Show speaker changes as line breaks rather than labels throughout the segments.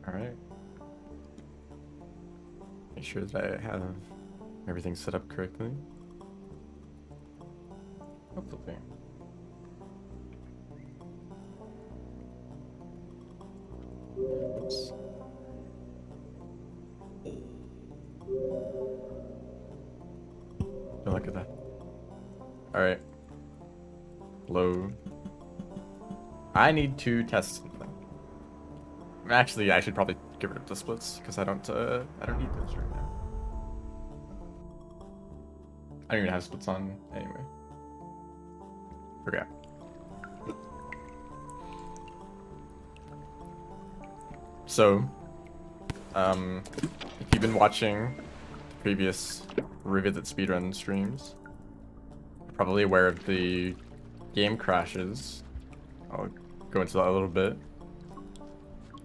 Alright. Make sure that I have everything set up correctly. Hopefully. Oops. Don't look at that. Alright. Load. I need to test something. Actually, I should probably get rid of the splits because I don't need those right now. I don't even have splits on anyway. Forgot. So, if you've been watching the previous Rivulet speedrun streams, you're probably aware of the game crashes. I'll go into that a little bit.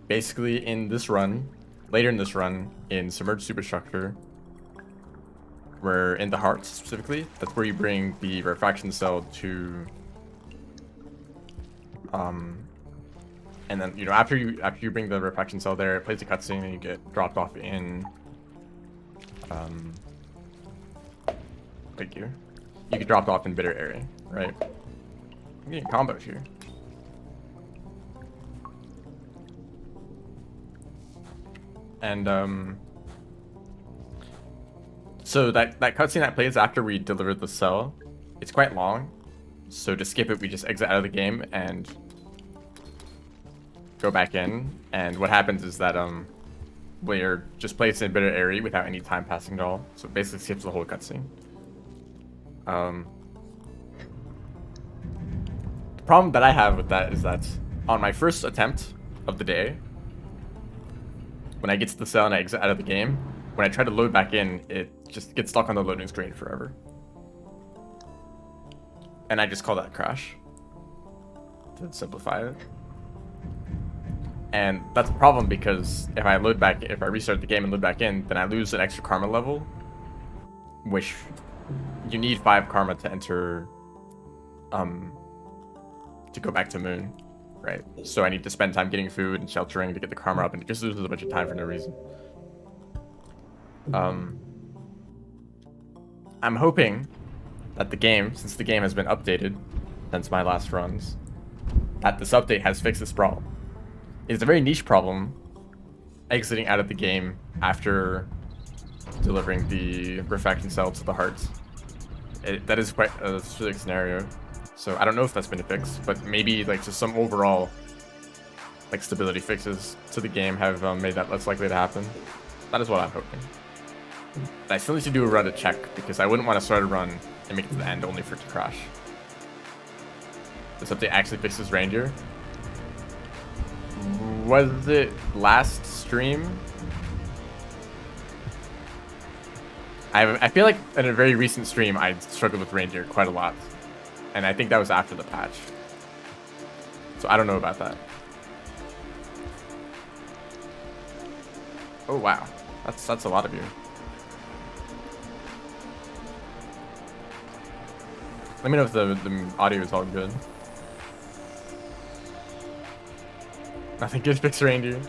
Basically, in this run, later in this run, in Submerged Superstructure, where in the hearts specifically, that's where you bring the refraction cell to, and then after you bring the refraction cell there, it plays a cutscene and you get dropped off in, thank you. You get dropped off in Bitter Area, right? I'm getting combos here. And so that cutscene that plays after we deliver the cell, it's quite long. So to skip it, we just exit out of the game and go back in. And what happens is that we're just placed in a bitter area without any time passing at all. So it basically skips the whole cutscene. The problem that I have with that is that on my first attempt of the day, when I get to the cell and I exit out of the game, when I try to load back in, it just gets stuck on the loading screen forever. And I just call that a crash, to simplify it. And that's a problem because if I restart the game and load back in, then I lose an extra karma level, which you need 5 karma to enter, to go back to Moon. Right, so I need to spend time getting food and sheltering to get the karma up, and it just loses a bunch of time for no reason. I'm hoping that the game, since the game has been updated since my last runs, that this update has fixed this problem. It's a very niche problem, exiting out of the game after delivering the refraction cell to the hearts. That is quite a specific scenario. So I don't know if that's been fixed, but maybe like just some overall like stability fixes to the game have made that less likely to happen. That is what I'm hoping. I still need to do a run to check because I wouldn't want to start a run and make it to the end only for it to crash. This update actually fixes Ranger. Was it last stream? I feel like in a very recent stream I struggled with Ranger quite a lot. And I think that was after the patch. So I don't know about that. Oh wow. That's a lot of you. Let me know if the audio is all good. Nothing good fix reindeer.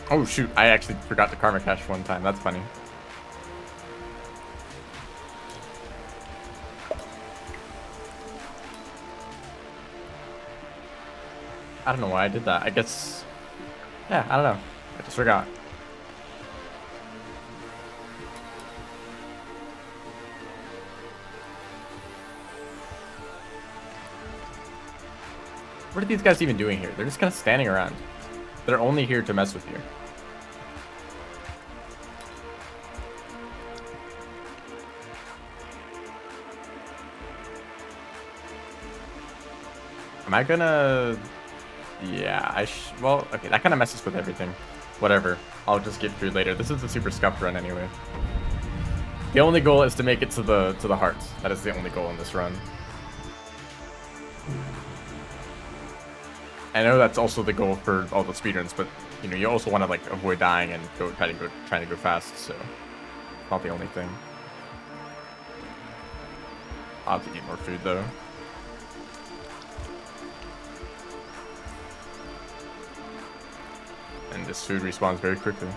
Oh shoot, I actually forgot the karma cache one time. That's funny. I don't know why I did that. I guess... yeah, I don't know. I just forgot. What are these guys even doing here? They're just kind of standing around. They're only here to mess with you. Am I gonna... yeah, well, okay, that kind of messes with everything. Whatever. I'll just get through later. This is a super scuffed run anyway. The only goal is to make it to the hearts. That is the only goal in this run. I know that's also the goal for all the speedruns, but you know, you also want to like avoid dying and trying to go fast. So, not the only thing. I'll have to eat more food though. And this food respawns very quickly.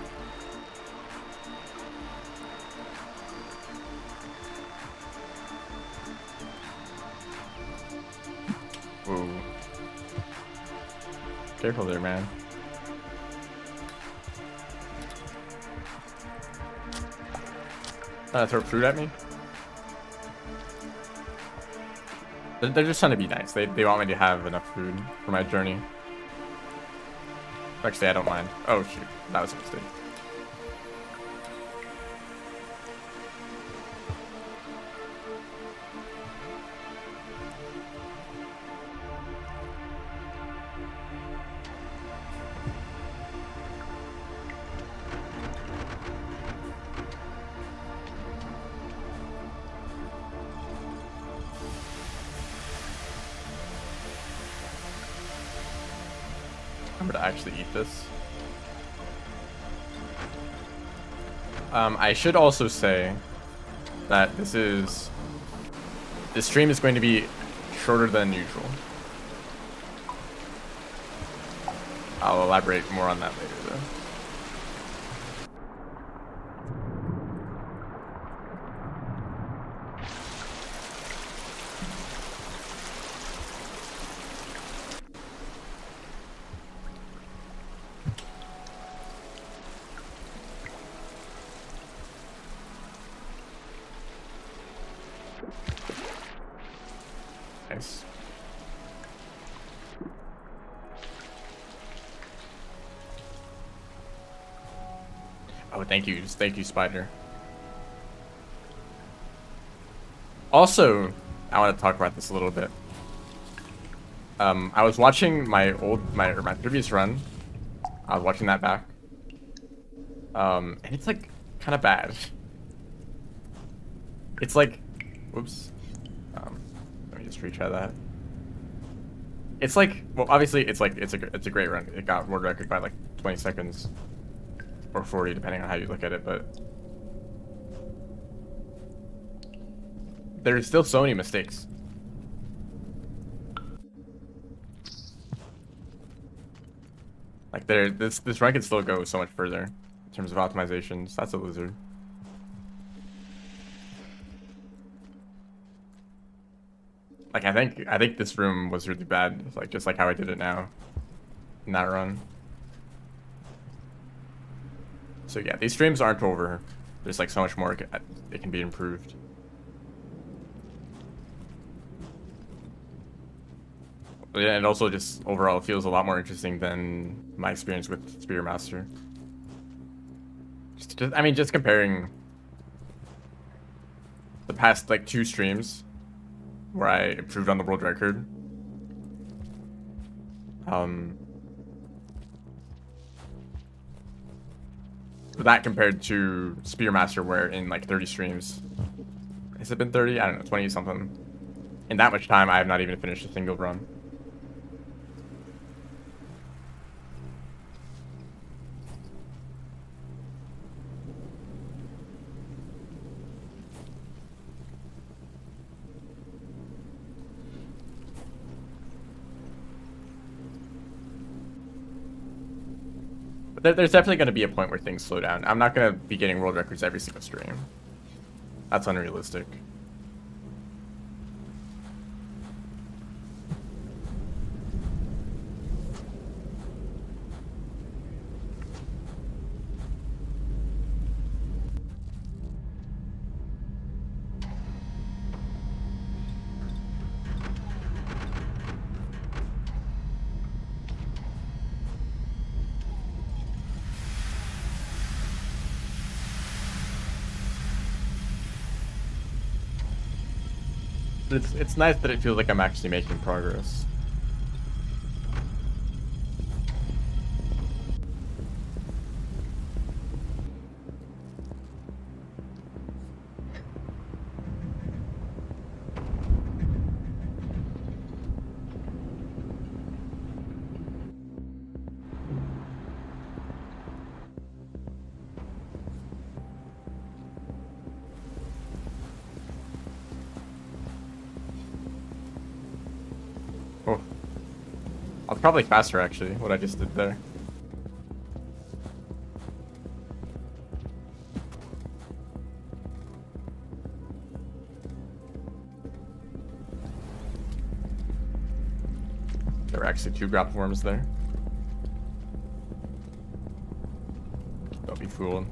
Whoa. Careful there, man. Throw food at me? They're just trying to be nice. They want me to have enough food for my journey. Actually, I don't mind. Oh, shoot. That was a mistake. Remember to actually eat this. I should also say that this stream is going to be shorter than usual. I'll elaborate more on that later though. Nice. Oh, thank you, Spider. Also, I want to talk about this a little bit. I was watching my previous run. I was watching that back. And it's like kind of bad. It's like, whoops. Let me just retry that. It's like, well, obviously it's a great run. It got world record by like 20 seconds or 40, depending on how you look at it. But there's still so many mistakes. Like this run can still go so much further in terms of optimizations. That's a lizard. Like I think this room was really bad, like just like how I did it now in that run. So yeah, these streams aren't over. There's like so much more it can be improved. But yeah, and also just overall it feels a lot more interesting than my experience with Spearmaster. I mean, just comparing the past like 2 streams where I improved on the world record. That compared to Spearmaster, where in like 30 streams, has it been 30? I don't know, 20 something. In that much time, I have not even finished a single run. But there's definitely going to be a point where things slow down. I'm not going to be getting world records every single stream. That's unrealistic. But it's nice that it feels like I'm actually making progress. probably faster actually, what I just did there. There were actually 2 grapple worms there. Don't be fooled.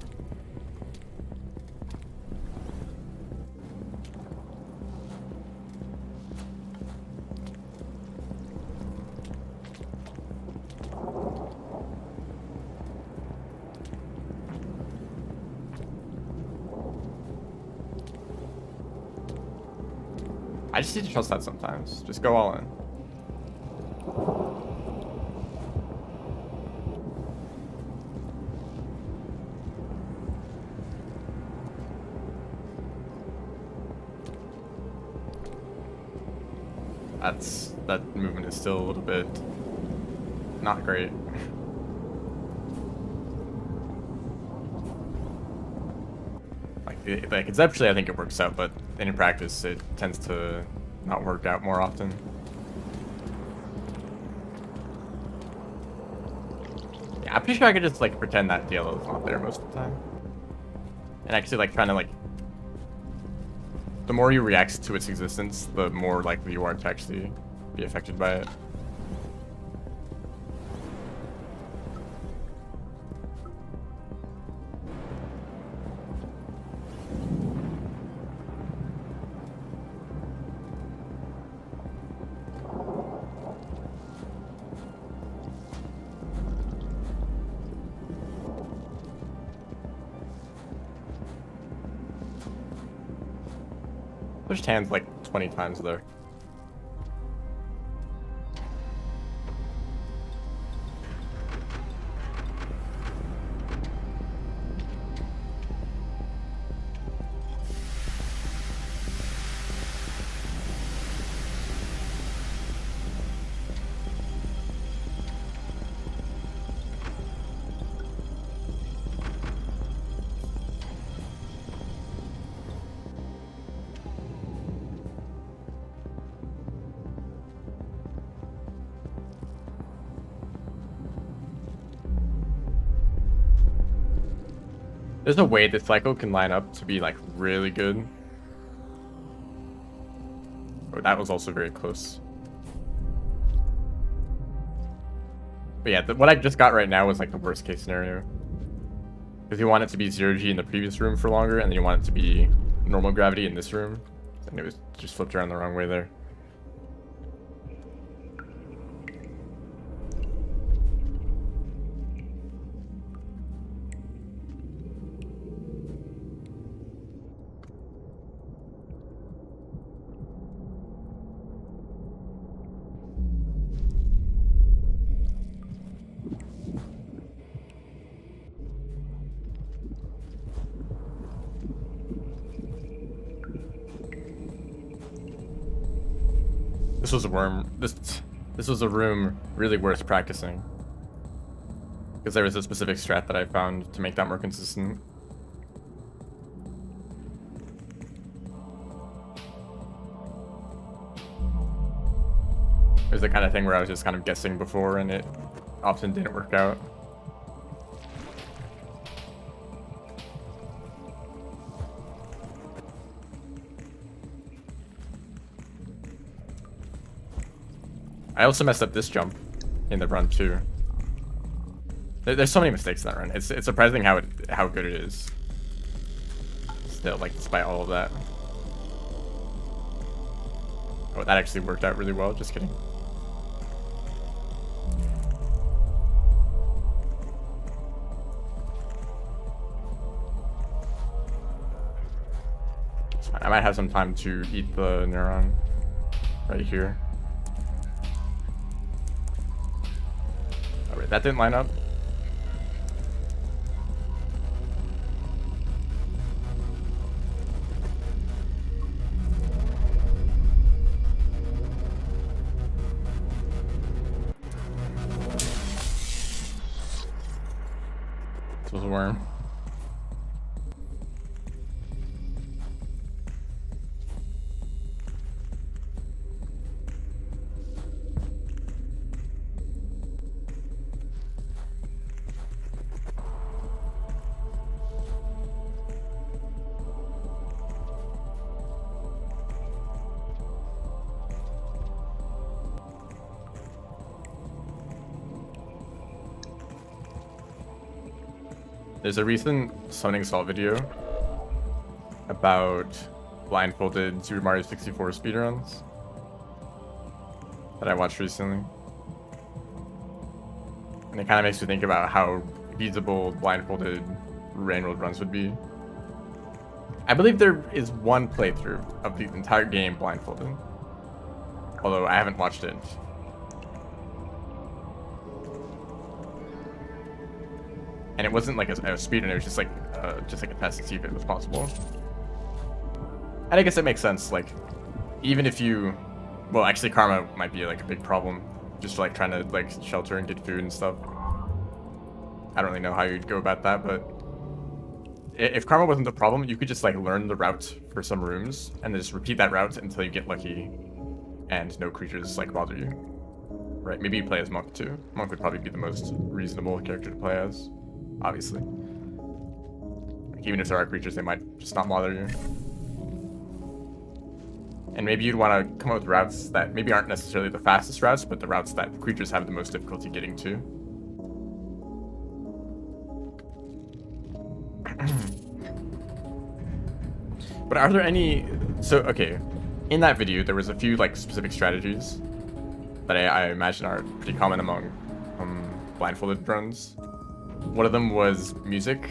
I just need to trust that sometimes. Just go all in. That movement is still a little bit not great. Like conceptually I think it works out, but in practice it tends to not work out more often. Yeah, I'm pretty sure I could just like pretend that yellow is not there most of the time. And actually like trying to like, the more you react to its existence, the more likely you are to actually be affected by it. Pushed hands like 20 times there. There's a way this cycle can line up to be like really good. Oh, that was also very close. But yeah, what I just got right now was like the worst case scenario. Because you want it to be 0G in the previous room for longer, and then you want it to be normal gravity in this room. And it was just flipped around the wrong way there. This was a worm. This was a room really worth practicing. Because there was a specific strat that I found to make that more consistent. It was the kind of thing where I was just kind of guessing before and it often didn't work out. I also messed up this jump in the run too. There's so many mistakes in that run. It's surprising how good it is. Still, like, despite all of that. Oh, that actually worked out really well. Just kidding. It's fine. I might have some time to eat the neuron right here. Oh, wait, that didn't line up. This was a worm. There's a recent Summoning Salt video about blindfolded Super Mario 64 speedruns that I watched recently. And it kind of makes me think about how feasible blindfolded Rainworld runs would be. I believe there is one playthrough of the entire game blindfolded, although I haven't watched it. And it wasn't like a speedrun; it was just like a test to see if it was possible. And I guess it makes sense. Like, even if you, well, actually, karma might be like a big problem, just like trying to like shelter and get food and stuff. I don't really know how you'd go about that, but if karma wasn't the problem, you could just like learn the route for some rooms and then just repeat that route until you get lucky, and no creatures like bother you. Right? Maybe you play as Monk too. Monk would probably be the most reasonable character to play as. Obviously. Like, even if there are creatures, they might just not bother you. And maybe you'd want to come up with routes that maybe aren't necessarily the fastest routes, but the routes that creatures have the most difficulty getting to. But are there any... So, okay. In that video, there was a few like specific strategies that I imagine are pretty common among blindfolded runs. One of them was music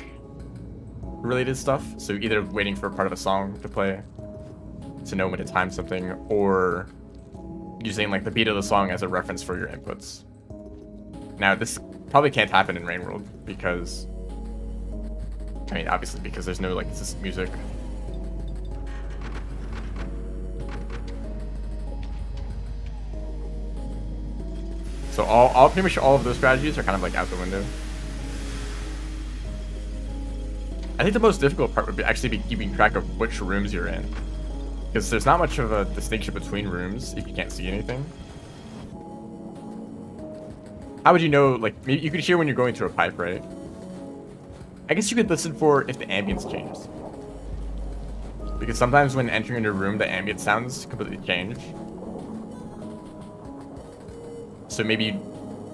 related stuff, so either waiting for a part of a song to play to know when to time something, or using like the beat of the song as a reference for your inputs. Now this probably can't happen in Rainworld because, I mean, obviously because there's no like consistent music. So pretty much all of those strategies are kind of like out the window. I think the most difficult part would actually be keeping track of which rooms you're in, because there's not much of a distinction between rooms if you can't see anything. How would you know? Like, maybe you could hear when you're going through a pipe, right? I guess you could listen for if the ambience changes, because sometimes when entering a room, the ambient sounds completely change. So maybe,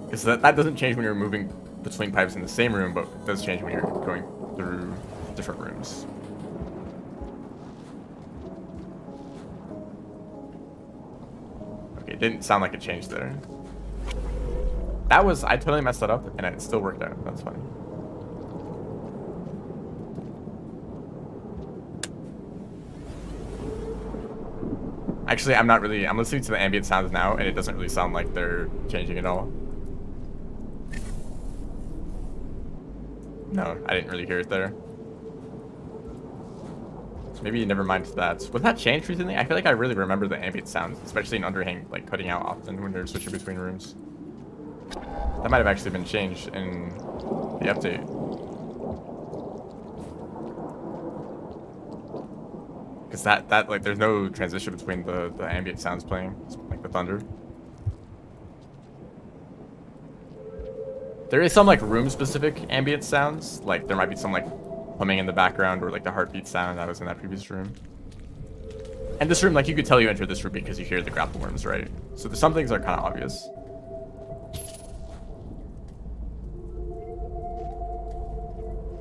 because that doesn't change when you're moving between pipes in the same room, but it does change when you're going through different rooms. Okay, it didn't sound like it changed there. That was, I totally messed that up and it still worked out. That's funny. Actually, I'm listening to the ambient sounds now and it doesn't really sound like they're changing at all. No, I didn't really hear it there. So maybe never mind that. Was that changed recently? I feel like I really remember the ambient sounds, especially in Underhang, like cutting out often when you're switching between rooms. That might have actually been changed in the update. Because that like there's no transition between the ambient sounds playing, like the thunder. There is some like room specific ambient sounds, like there might be some like humming in the background or like the heartbeat sound that was in that previous room. And this room, like you could tell you entered this room because you hear the grapple worms, right? So some things are kind of obvious.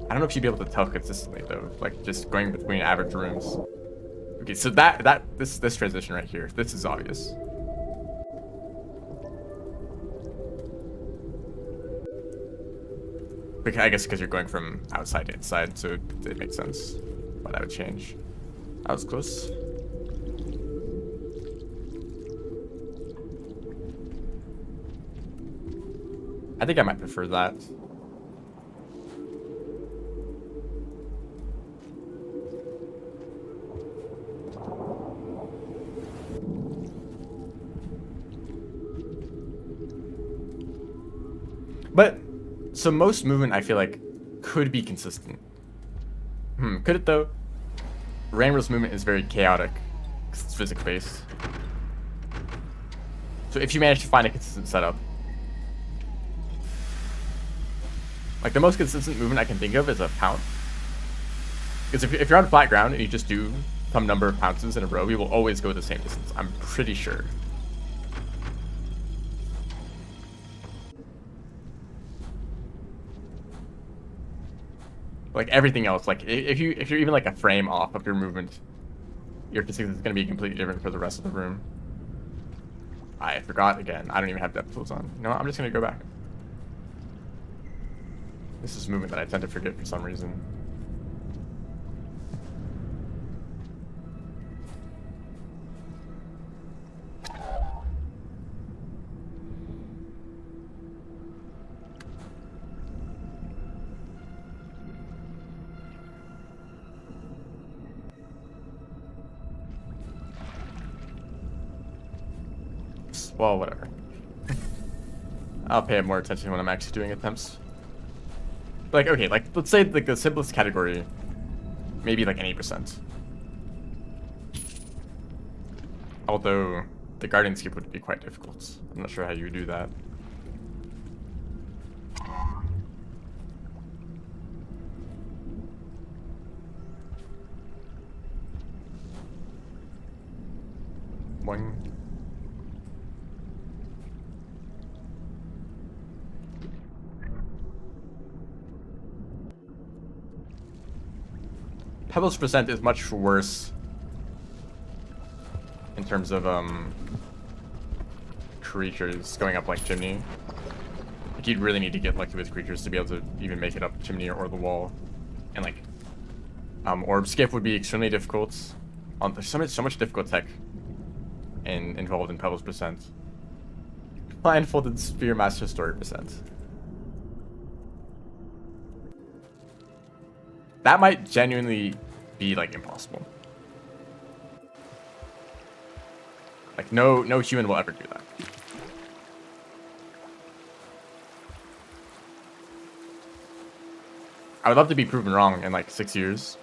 I don't know if you'd be able to tell consistently though, like just going between average rooms. Okay, so this transition right here, this is obvious. I guess because you're going from outside to inside, so it makes sense why that would change. That was close. I think I might prefer that. But so most movement, I feel like, could be consistent. Could it though? Rainworld's movement is very chaotic because it's physics-based. So if you manage to find a consistent setup, like the most consistent movement I can think of is a pounce. Because if you're on flat ground and you just do some number of pounces in a row, we will always go the same distance. I'm pretty sure. Like everything else, like if you're even like a frame off of your movement, your physics is going to be completely different for the rest of the room. I forgot again. I don't even have depth tools on. No, I'm just going to go back. This is movement that I tend to forget for some reason. Well, whatever. I'll pay more attention when I'm actually doing attempts. Like, okay, like, let's say, like, the simplest category, maybe, like, an 8%. Although, the guardian skip would be quite difficult. I'm not sure how you would do that. Boing. Pebbles percent is much worse in terms of creatures going up like chimney. Like you'd really need to get lucky with creatures to be able to even make it up chimney or the wall. And like orb skip would be extremely difficult. There's so much difficult tech involved in Pebbles percent. Blindfolded Spear Master Story percent. That might genuinely be like impossible. Like no human will ever do that. I would love to be proven wrong in like 6 years.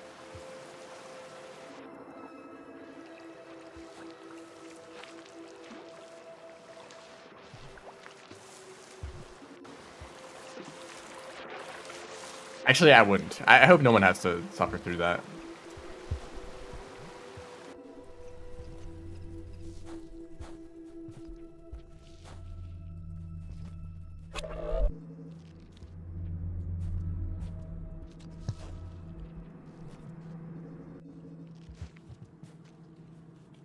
Actually, I wouldn't. I hope no one has to suffer through that.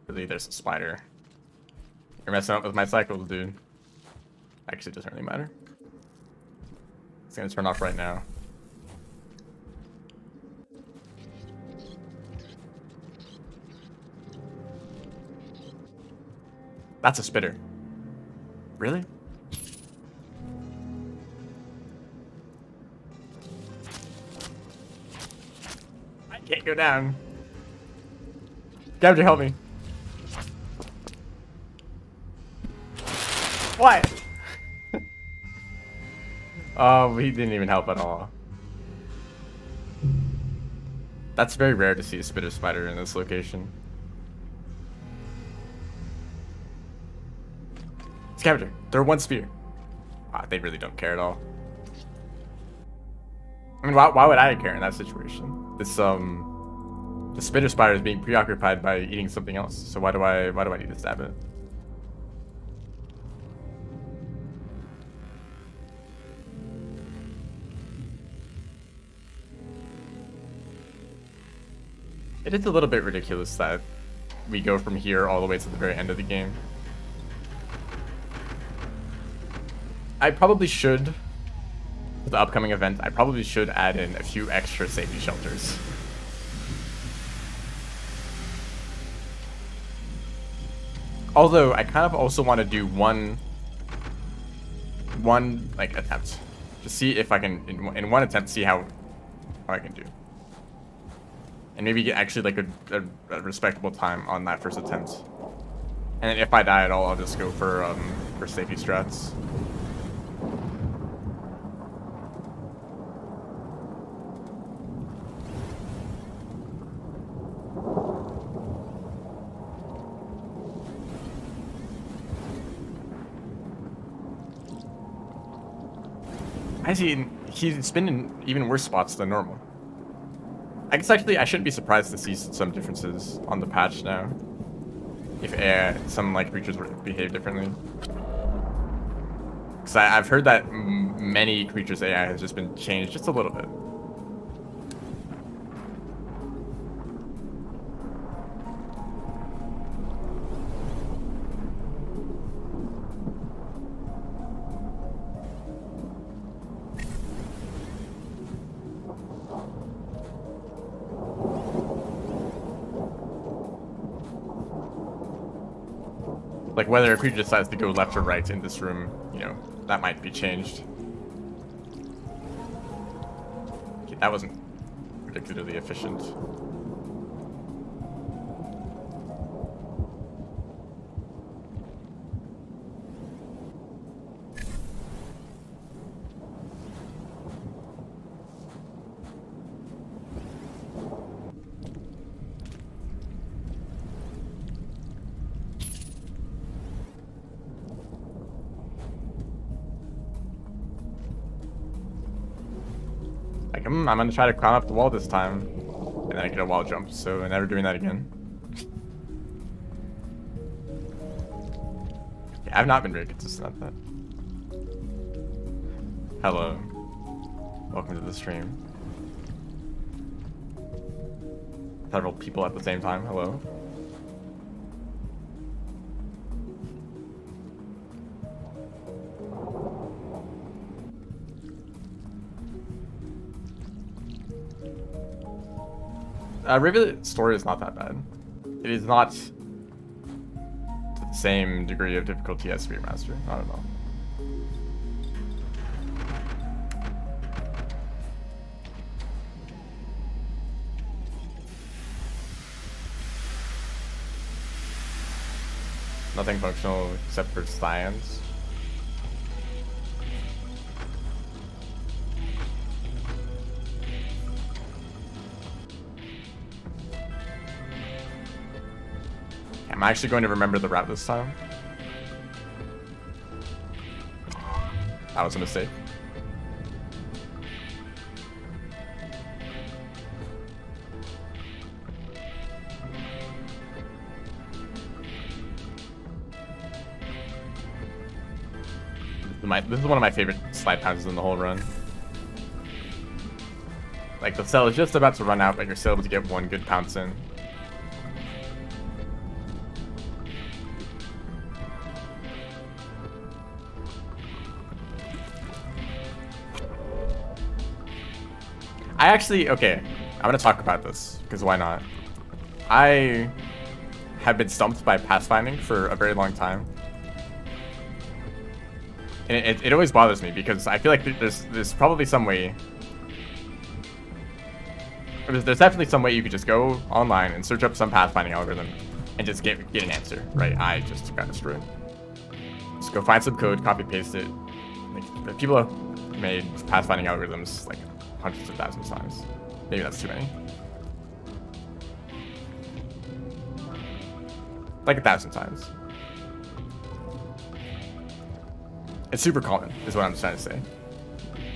Really, there's a spider. You're messing up with my cycles, dude. Actually, it doesn't really matter. It's gonna turn off right now. That's a spitter. Really? I can't go down. Gabby, help me. What? Oh, he didn't even help at all. That's very rare to see a spitter spider in this location. Scavenger, they're one spear. Wow, they really don't care at all. I mean, why would I care in that situation? This the spitter spider is being preoccupied by eating something else. So why do I need to stab it? It is a little bit ridiculous that we go from here all the way to the very end of the game. I probably should, for the upcoming event, I probably should add in a few extra safety shelters. Although, I kind of also want to do one like attempt. To see if I can, in one attempt, see how I can do. And maybe get actually like a respectable time on that first attempt. And then if I die at all, I'll just go for safety strats. I see he's been in even worse spots than normal. I guess actually I shouldn't be surprised to see some differences on the patch now. If some like creatures behave differently. Because I've heard that many creatures' AI has just been changed just a little bit. Like whether a creature decides to go left or right in this room, you know, that might be changed. Okay, that wasn't particularly efficient. Like, I'm gonna try to climb up the wall this time, and then I get a wall jump, so I'm never doing that again. Yeah, I've not been very consistent at that. Hello. Welcome to the stream. Several people at the same time, hello. Rivulet story is not that bad. It is not to the same degree of difficulty as Spearmaster, not at all. Nothing functional except for science. I'm actually going to remember the route this time. That was a mistake. This is one of my favorite slide passes in the whole run. Like, the cell is just about to run out, but you're still able to get one good pounce in. I actually, okay, I'm gonna talk about this, because why not? I have been stumped by pathfinding for a very long time. And it always bothers me, because I feel like there's probably some way... There's definitely some way you could just go online and search up some pathfinding algorithm and just get an answer, right? I just got destroyed. Just go find some code, copy paste it. Like, people have made pathfinding algorithms like hundreds of thousands of times. Maybe that's too many. Like 1,000 times. It's super common, is what I'm trying to say.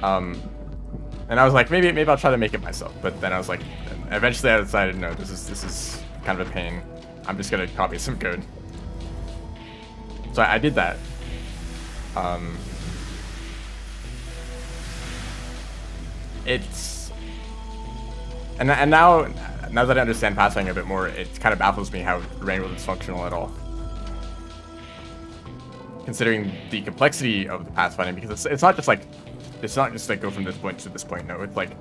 And I was like, maybe I'll try to make it myself. But then I was like, eventually I decided, no, this is kind of a pain. I'm just gonna copy some code. So I did that. It's and now that I understand pathfinding a bit more, it kind of baffles me how Rivulet is functional at all. Considering the complexity of the pathfinding, because it's not just like go from this point to this point. No, it's like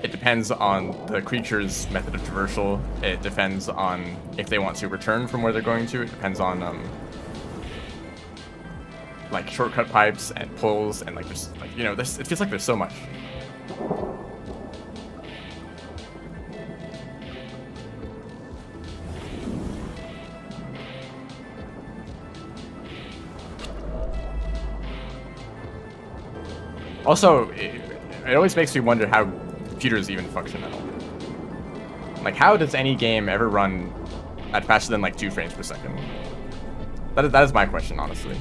it depends on the creature's method of traversal. It depends on if they want to return from where they're going to. It depends on like shortcut pipes and pulls and like there's like, you know, it feels like there's so much. Also, it always makes me wonder how computers even function at all. Like, how does any game ever run at faster than like 2 frames per second? That is my question, honestly.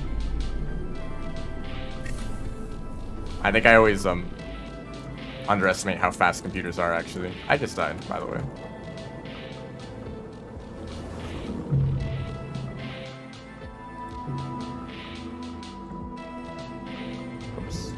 I think I always underestimate how fast computers are, actually. I just died, by the way. Oops.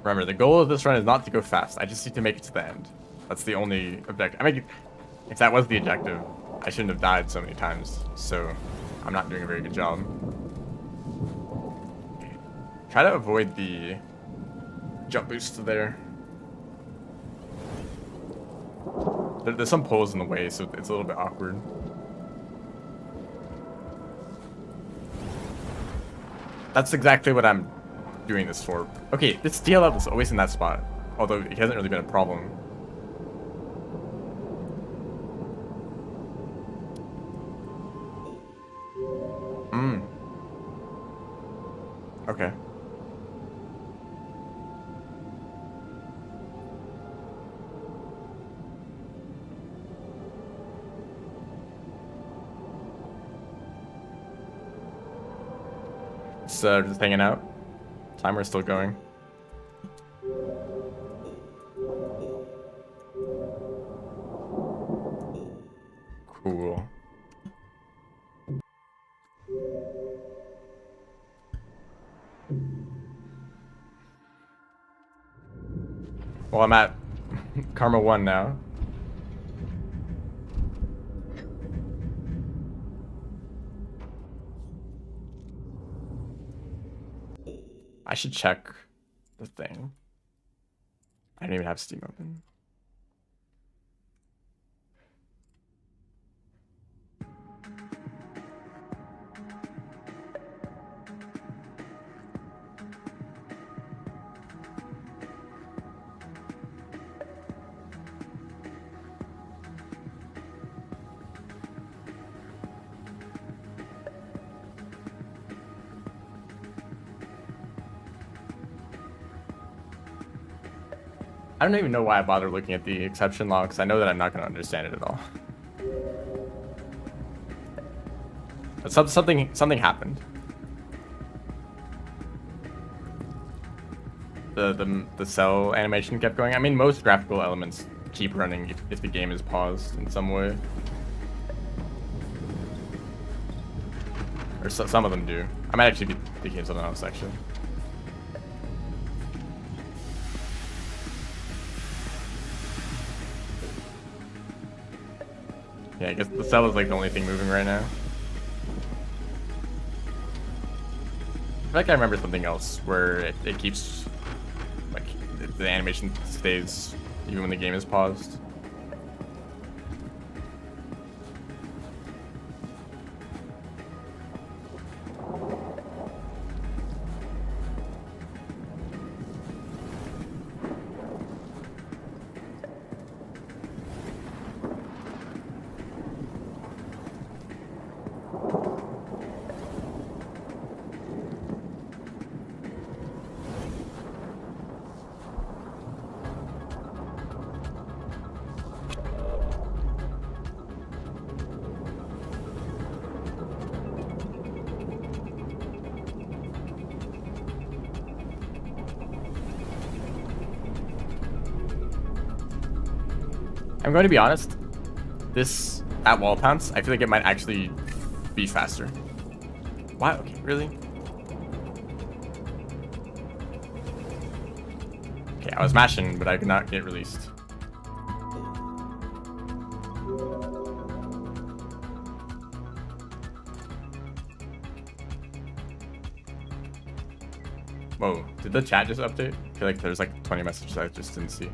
Remember, the goal of this run is not to go fast. I just need to make it to the end. That's the only objective. I mean, if that was the objective, I shouldn't have died so many times. So, I'm not doing a very good job. Try to avoid the jump boost there. There's some poles in the way, so it's a little bit awkward. That's exactly what I'm doing this for. Okay, this DLL is always in that spot, although it hasn't really been a problem. Okay. Just hanging out. Timer's still going. Cool. Well, I'm at Karma 1 now. I should check the thing. I don't even have Steam open. I don't even know why I bother looking at the exception log, because I know that I'm not going to understand it at all. But something happened. The cell animation kept going. I mean, most graphical elements keep running if the game is paused in some way. Or some of them do. I might actually be thinking of something else, actually. Yeah, I guess the cell is like the only thing moving right now. I feel like I remember something else where it keeps, like, the animation stays even when the game is paused. I'm going to be honest, this at wall pounce, I feel like it might actually be faster. Wow, okay, really? Okay, I was mashing, but I could not get released. Whoa, did the chat just update? I feel like there's like 20 messages I just didn't see.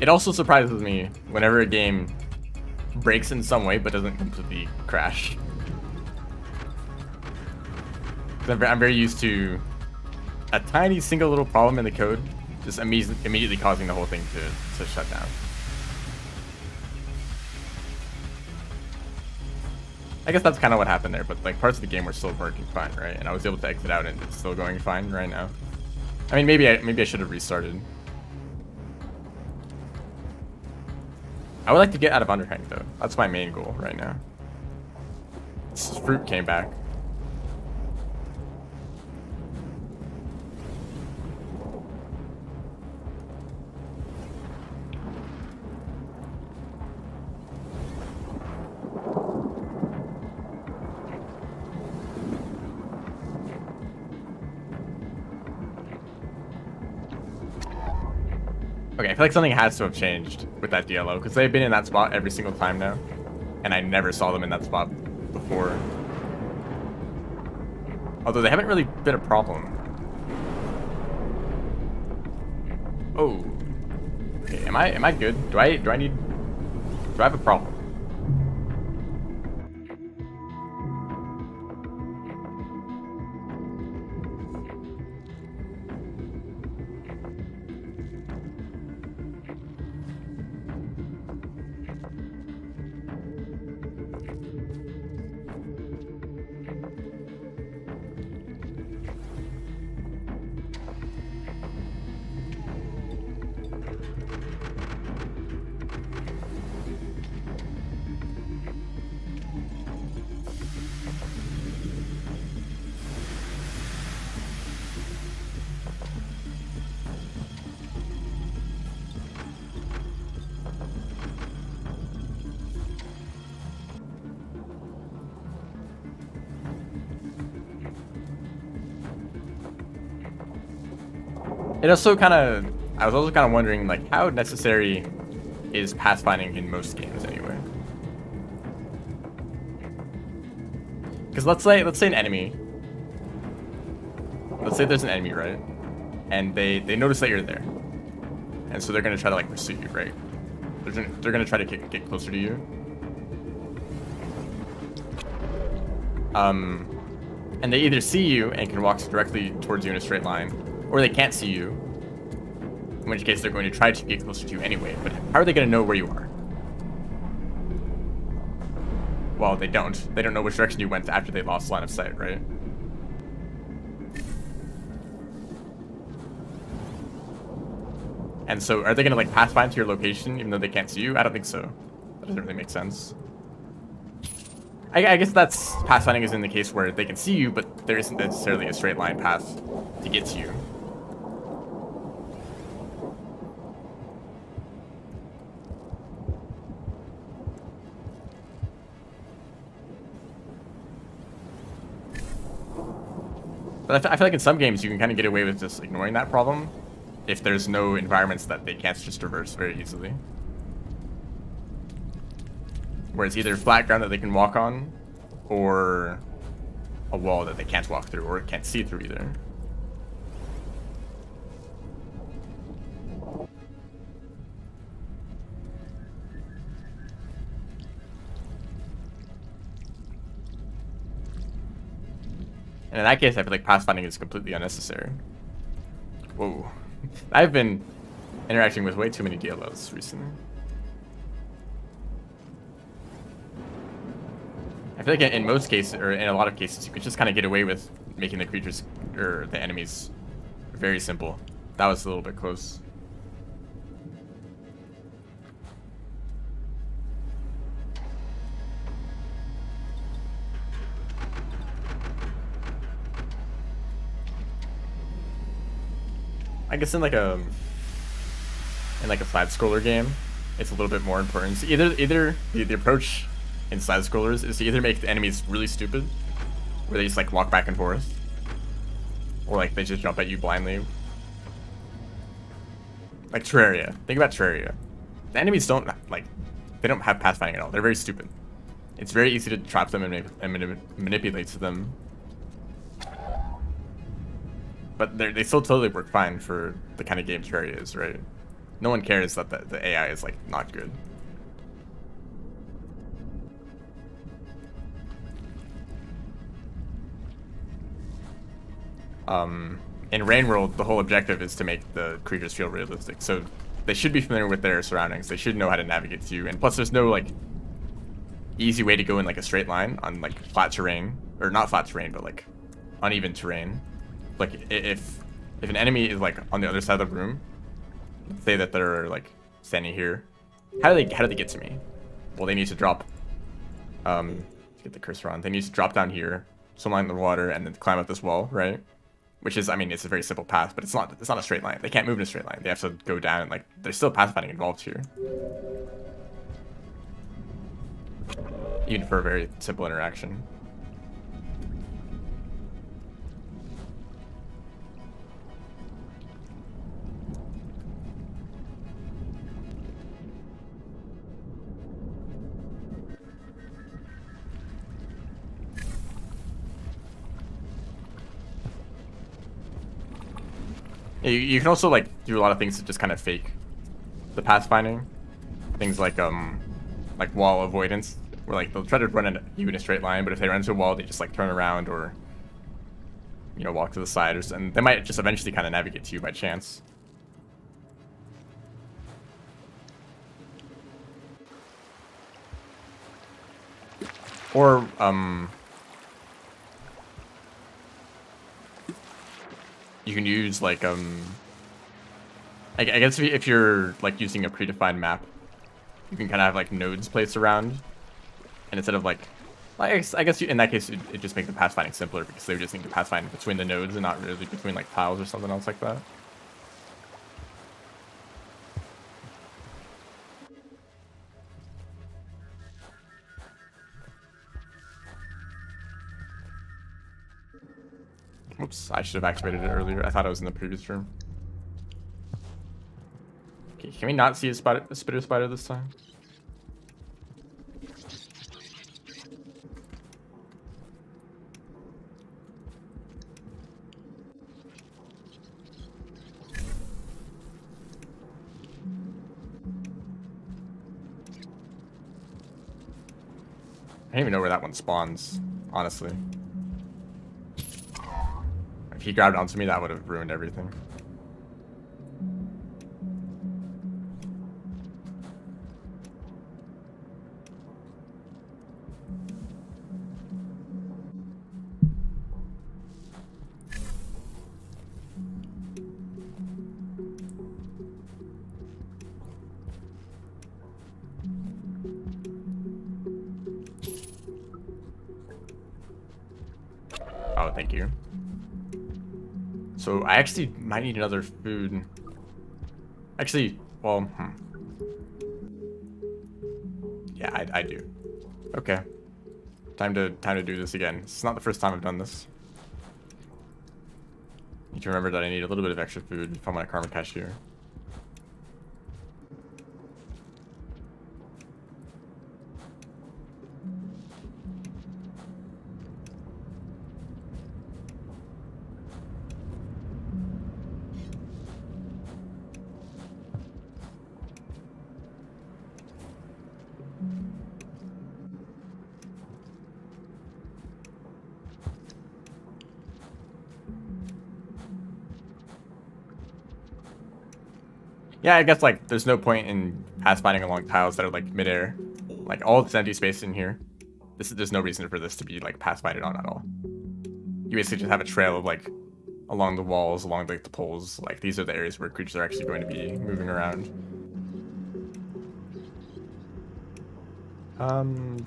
It also surprises me whenever a game breaks in some way but doesn't completely crash. I'm very used to a tiny single little problem in the code just immediately causing the whole thing to shut down. I guess that's kind of what happened there, but like parts of the game were still working fine, right? And I was able to exit out and it's still going fine right now. I mean, maybe I should have restarted. I would like to get out of underhang though. That's my main goal right now. This fruit came back. Okay, I feel like something has to have changed with that DLO, because they've been in that spot every single time now. And I never saw them in that spot before. Although they haven't really been a problem. Oh. Okay, am I good? Do I have a problem? I was also kind of wondering, like, how necessary is pathfinding in most games anyway? Because let's say an enemy. Let's say there's an enemy, right? And they notice that you're there, and so they're gonna try to like pursue you, right? They're gonna try to get closer to you. And they either see you and can walk directly towards you in a straight line, or they can't see you, in which case they're going to try to get closer to you anyway. But how are they going to know where you are? Well, they don't. They don't know which direction you went after they lost line of sight, right? And so are they going to like pathfind to your location even though they can't see you? I don't think so. That doesn't really make sense. I guess that's pathfinding is in the case where they can see you, but there isn't necessarily a straight line path to get to you. But I feel like in some games you can kind of get away with just ignoring that problem if there's no environments that they can't just traverse very easily. Where it's either flat ground that they can walk on, or a wall that they can't walk through, or can't see through either. And in that case, I feel like pathfinding is completely unnecessary. Whoa. I've been interacting with way too many DLOs recently. I feel like in most cases, or in a lot of cases, you could just kind of get away with making the creatures, or the enemies, very simple. That was a little bit close. I guess in like a side scroller game, it's a little bit more important. So either the approach in side scrollers is to either make the enemies really stupid, where they just like walk back and forth, or like they just jump at you blindly. Like Terraria. Think about Terraria. The enemies don't they don't have pathfinding at all. They're very stupid. It's very easy to trap them and manipulate them. But they still totally work fine for the kind of game Terraria is, right? No one cares that the AI is like not good. In Rain World, the whole objective is to make the creatures feel realistic. So they should be familiar with their surroundings. They should know how to navigate to you. And plus, there's no like easy way to go in like a straight line on like flat terrain, or not flat terrain, but like uneven terrain. Like if an enemy is like on the other side of the room, say that they're like standing here, How do they get to me? Well, they need to drop. Get the cursor on. They need to drop down here, swim along the water, and then climb up this wall, right? Which is, I mean, it's a very simple path, but it's not a straight line. They can't move in a straight line. They have to go down and like there's still pathfinding involved here. Even for a very simple interaction. Yeah, you can also like do a lot of things to just kind of fake the pathfinding. Things like wall avoidance, where like they'll try to run you in a straight line, but if they run into a wall, they just like turn around or walk to the side, and they might just eventually kind of navigate to you by chance. Or you can use like I guess if you're like using a predefined map, you can kind of have like nodes placed around, and instead of like I guess in that case it just makes the pathfinding simpler because they would just need to pathfind between the nodes and not really between like tiles or something else like that. Oops, I should have activated it earlier. I thought it was in the previous room. Okay, can we not see a spitter spider this time? I don't even know where that one spawns, honestly. If he grabbed onto me, that would have ruined everything. Oh, thank you. So I actually might need another food. Actually, well, yeah, I do. Okay, time to do this again. It's not the first time I've done this. Need to remember that I need a little bit of extra food if I'm gonna karma cashier. Yeah, I guess like there's no point in pathfinding along tiles that are like midair. Like all this empty space in here, there's no reason for this to be like pathfinded on at all. You basically just have a trail of like along the walls, along like the poles. Like these are the areas where creatures are actually going to be moving around.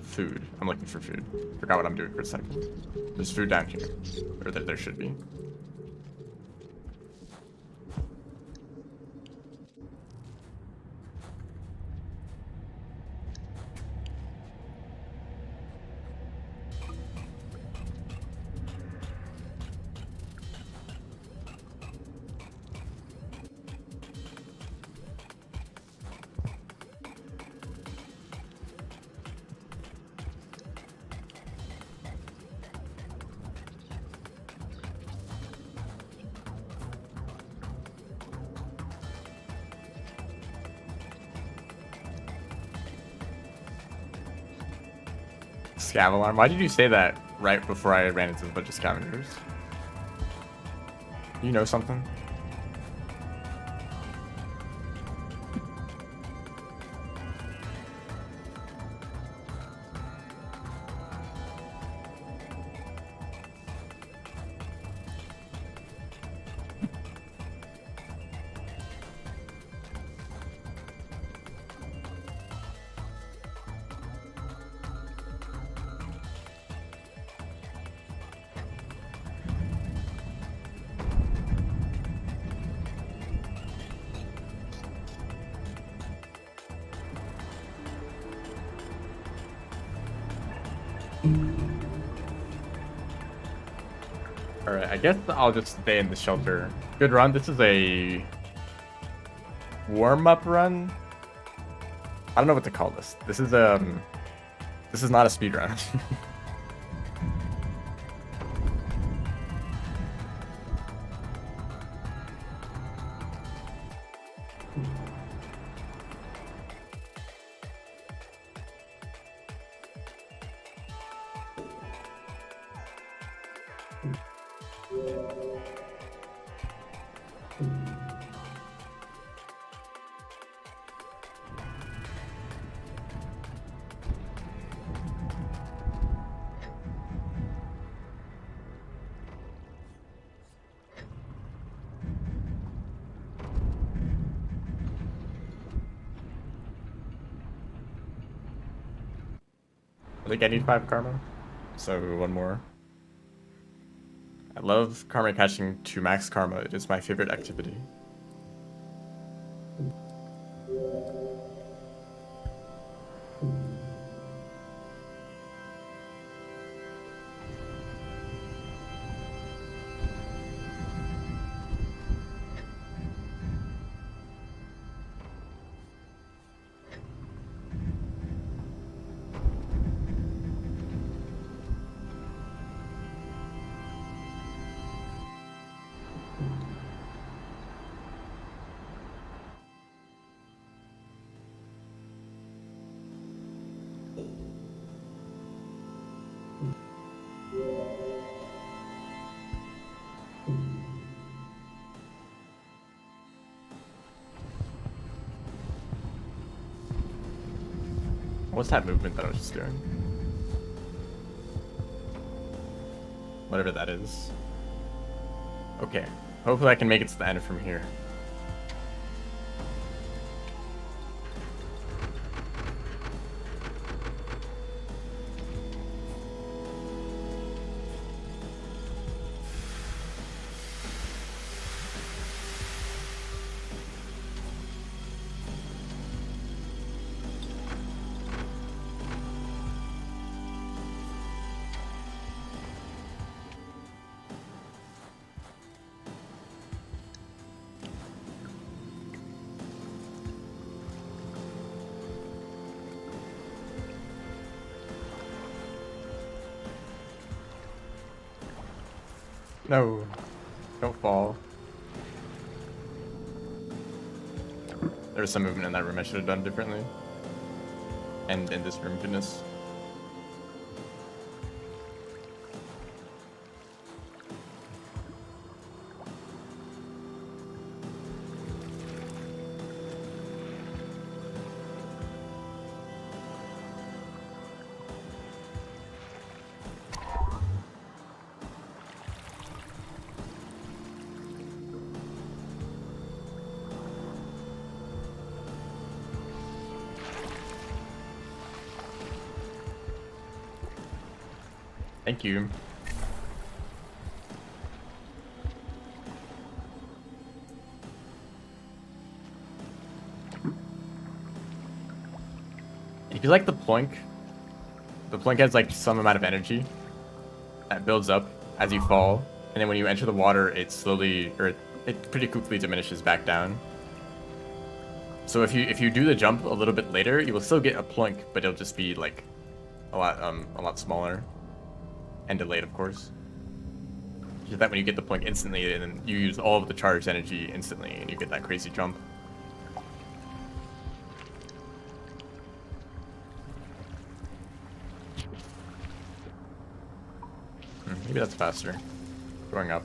Food. I'm looking for food. Forgot what I'm doing for a second. There's food down here, or there should be. Scav alarm. Why did you say that right before I ran into a bunch of scavengers? You know something? Alright, I guess I'll just stay in the shelter. Good run. This is a warm-up run. I don't know what to call this. This is not a speed run. I think I need 5 karma, so one more. I love karma catching to max karma. It is my favorite activity. What's that movement that I was just doing? Whatever that is. Okay. Hopefully I can make it to the end from here. No, don't fall. There was some movement in that room I should have done differently. And in this room, goodness. Thank you. If you like the Ploink has like some amount of energy that builds up as you fall, and then when you enter the water, it slowly, or it pretty quickly diminishes back down. So if you do the jump a little bit later, you will still get a Ploink, but it'll just be like a lot smaller. And delayed, of course. Just that when you get the Ploink instantly, and then you use all of the charged energy instantly, and you get that crazy jump. Maybe that's faster. Going up.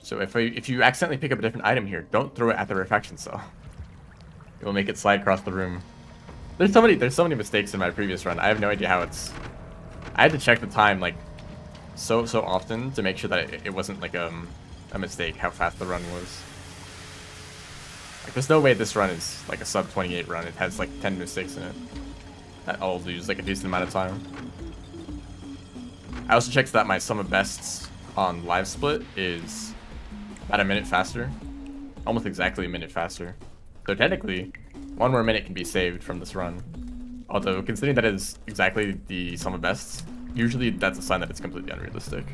So if you accidentally pick up a different item here, don't throw it at the refraction cell. It will make it slide across the room. There's so many mistakes in my previous run. I have no idea how it's. I had to check the time like so often to make sure that it wasn't like a mistake how fast the run was. Like there's no way this run is like a sub 28 run. It has like 10 mistakes in it that I'll lose like a decent amount of time. I also checked that my sum of bests on live split is about a minute faster, almost exactly a minute faster. So technically, one more minute can be saved from this run. Although, considering that is exactly the sum of bests, usually that's a sign that it's completely unrealistic.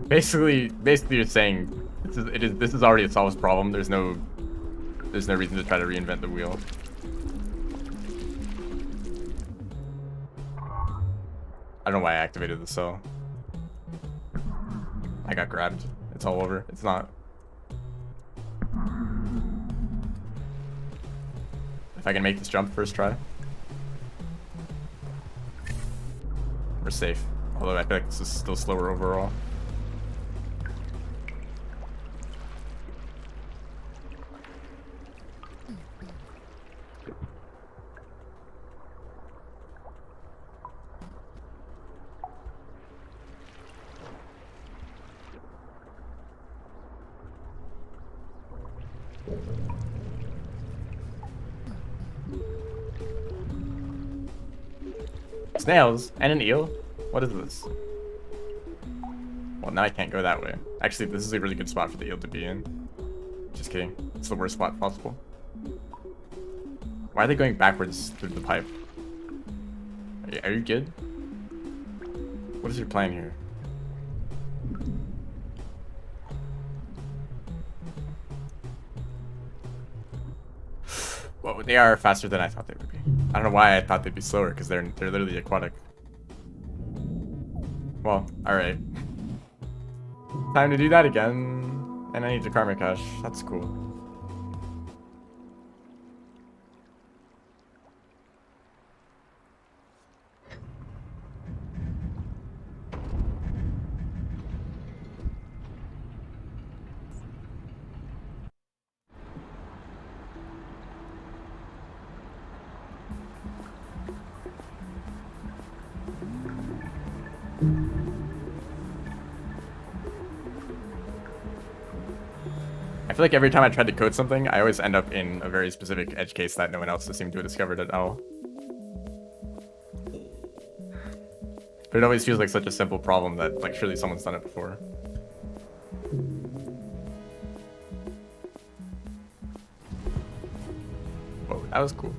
Basically, you're saying this is already a solved problem. There's no reason to try to reinvent the wheel. I don't know why I activated the cell. I got grabbed. It's all over. It's not. If I can make this jump first try, we're safe. Although I feel like this is still slower overall. Snails and an eel? What is this? Well, now I can't go that way. Actually, this is a really good spot for the eel to be in. Just kidding. It's the worst spot possible. Why are they going backwards through the pipe? Are you good? What is your plan here? Well, they are faster than I thought they would be. I don't know why I thought they'd be slower, because they're literally aquatic. Well, alright. Time to do that again. And I need the karma cash. That's cool. I feel like every time I tried to code something, I always end up in a very specific edge case that no one else seemed to have discovered at all. But it always feels like such a simple problem that, like, surely someone's done it before. Whoa, that was cool.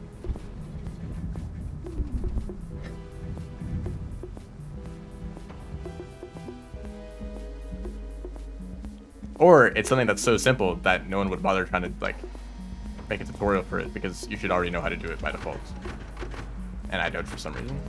Or it's something that's so simple that no one would bother trying to, like, make a tutorial for it, because you should already know how to do it by default. And I don't for some reason.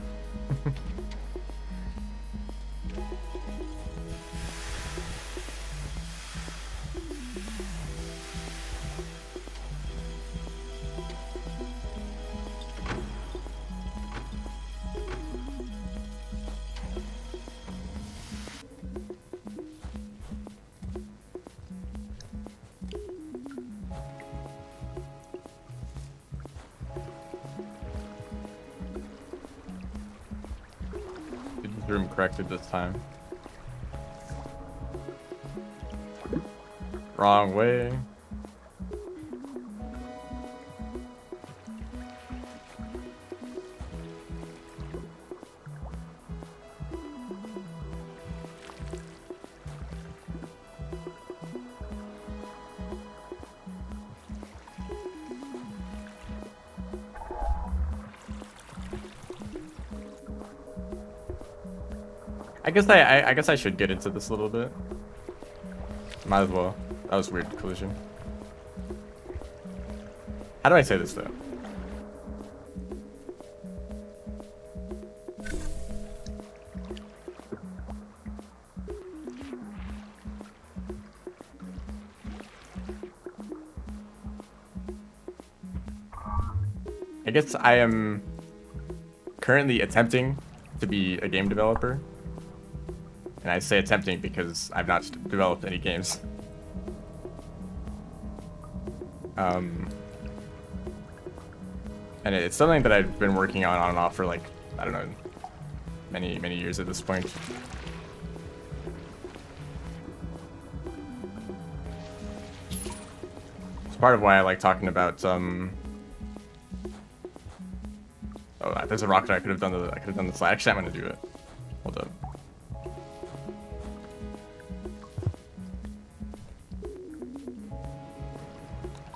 Room corrected this time. Wrong way. I guess I should get into this a little bit. Might as well. That was weird collision. How do I say this though? I guess I am currently attempting to be a game developer. And I say attempting because I've not developed any games. Um, and it's something that I've been working on and off for like, I don't know, many years at this point. It's part of why I like talking about oh, there's a rocket I could have done the slide. Actually, I'm gonna do it. Hold up.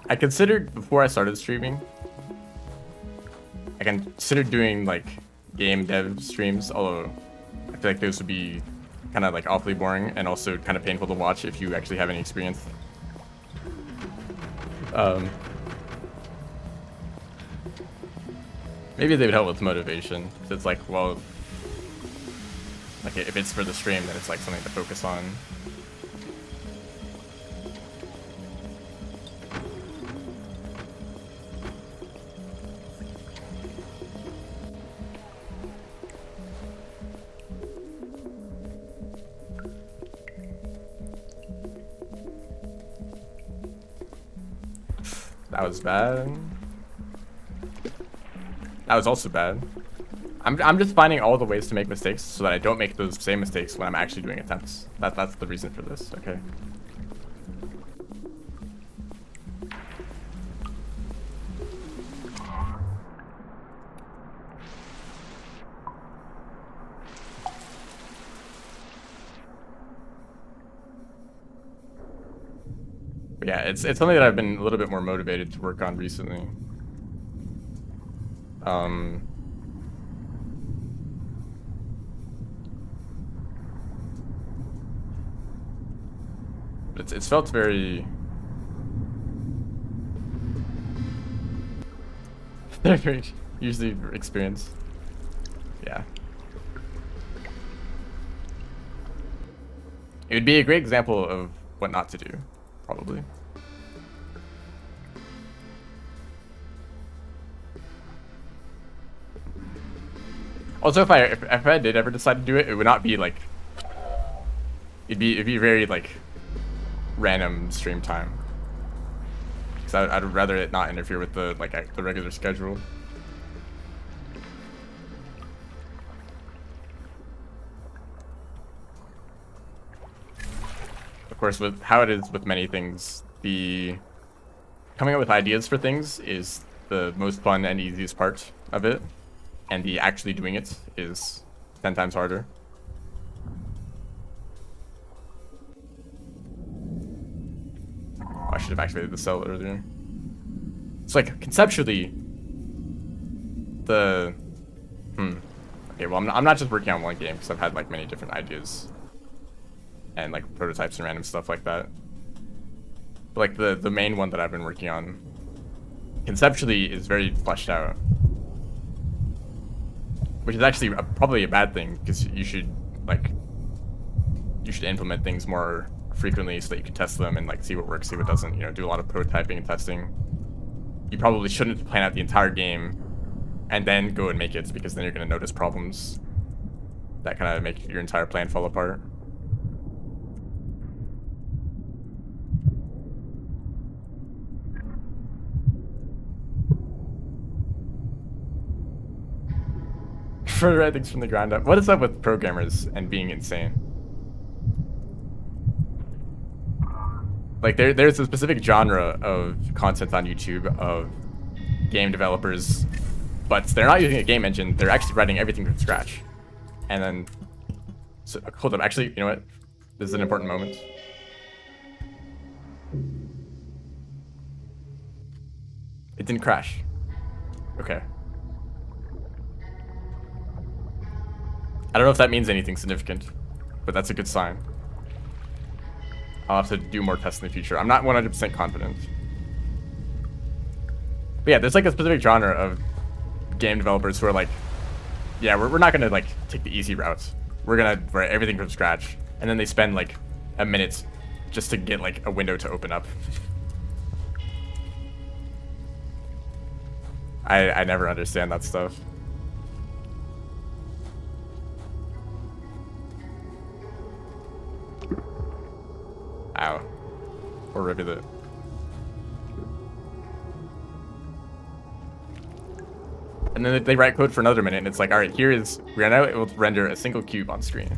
I considered before I started streaming, I considered doing like game dev streams, although I feel like those would be kind of like awfully boring and also kind of painful to watch if you actually have any experience. Maybe they would help with motivation. It's like, well, like if it's for the stream, then it's like something to focus on. That was bad. That was also bad. I'm just finding all the ways to make mistakes so that I don't make those same mistakes when I'm actually doing attempts. That's the reason for this, okay? But yeah, it's something that I've been a little bit more motivated to work on recently. It's felt very very usually experienced. Yeah. It would be a great example of what not to do, probably. Also, if I did ever decide to do it, it would not be like it'd be very like random stream time, because I'd rather it not interfere with the the regular schedule. Of course, with how it is with many things, the coming up with ideas for things is the most fun and easiest part of it, and the actually doing it is 10 times harder. I should have activated the cell earlier. It's like conceptually the okay, well I'm not just working on one game because I've had like many different ideas and like prototypes and random stuff like that. But like the main one that I've been working on conceptually is very fleshed out, which is actually probably a bad thing, because you should implement things more frequently so that you can test them and like see what works, see what doesn't, you know, do a lot of prototyping and testing. You probably shouldn't plan out the entire game and then go and make it, because then you're going to notice problems that kind of make your entire plan fall apart. Further write things from the ground up. What is up with programmers and being insane? Like there's a specific genre of content on YouTube of game developers, but they're not using a game engine. They're actually writing everything from scratch. And then, so, hold up. Actually, you know what? This is an important moment. It didn't crash. Okay. I don't know if that means anything significant, but that's a good sign. I'll have to do more tests in the future. I'm not 100% confident. But yeah, there's like a specific genre of game developers who are like, yeah, we're not gonna like take the easy route. We're gonna write everything from scratch. And then they spend like a minute just to get like a window to open up. I never understand that stuff. Ow. Or Rivulet. And then they write code for another minute, and it's like, all right, here is, right now it will render a single cube on screen.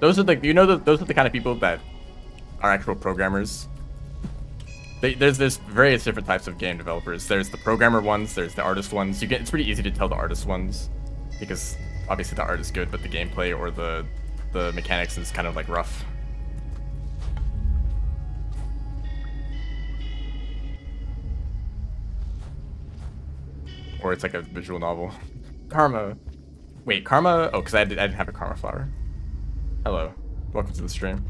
Those are the, you know, those are the kind of people that are actual programmers. There's various different types of game developers. There's the programmer ones, there's the artist ones. It's pretty easy to tell the artist ones because obviously the art is good, but the gameplay or the mechanics is kind of like rough. Or it's like a visual novel. Karma. Wait, Karma? Oh, because I didn't have a Karma flower. Hello. Welcome to the stream.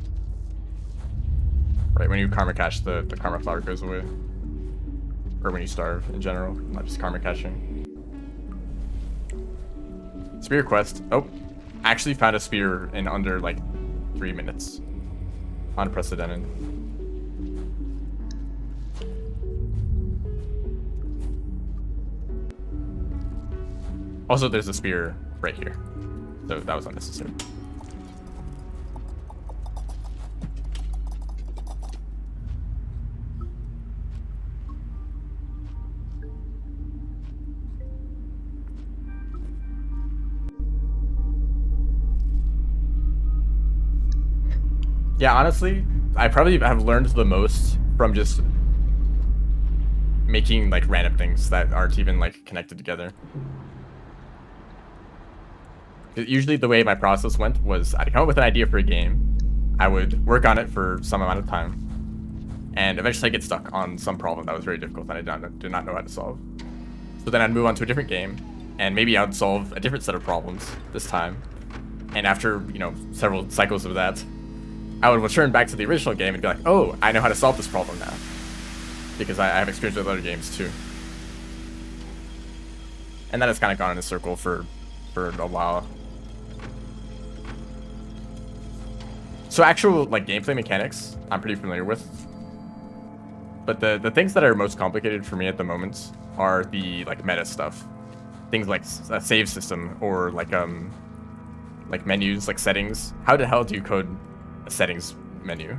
Right, when you karma cache, the karma flower goes away. Or when you starve, in general, not just karma caching. Spear quest. Oh, actually found a spear in under, like, 3 minutes. Unprecedented. Also, there's a spear right here. So that was unnecessary. Yeah, honestly, I probably have learned the most from just making like random things that aren't even like connected together. Usually the way my process went was I'd come up with an idea for a game, I would work on it for some amount of time, and eventually I'd get stuck on some problem that was very difficult and I did not know how to solve. So then I'd move on to a different game, and maybe I'd solve a different set of problems this time. And after, you know, several cycles of that, I would return back to the original game and be like, oh, I know how to solve this problem now. Because I have experience with other games too. And that has kind of gone in a circle for a while. So actual like gameplay mechanics, I'm pretty familiar with. But the things that are most complicated for me at the moment are the like meta stuff. Things like a save system or like menus, like settings. How the hell do you code a settings menu?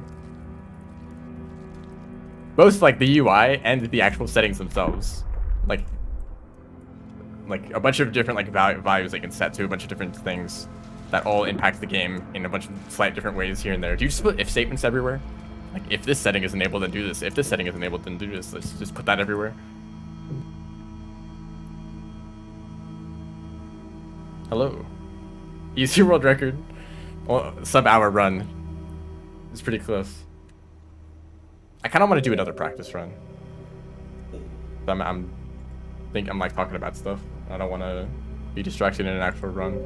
Both like the UI and the actual settings themselves. Like a bunch of different like values they can set to a bunch of different things that all impact the game in a bunch of slight different ways here and there. Do you just put if statements everywhere? Like if this setting is enabled, then do this. If this setting is enabled, then do this. Let's just put that everywhere. Hello. Easy world record. Well, sub-hour run. It's pretty close. I kind of want to do another practice run. I'm like talking about stuff. I don't want to be distracted in an actual run.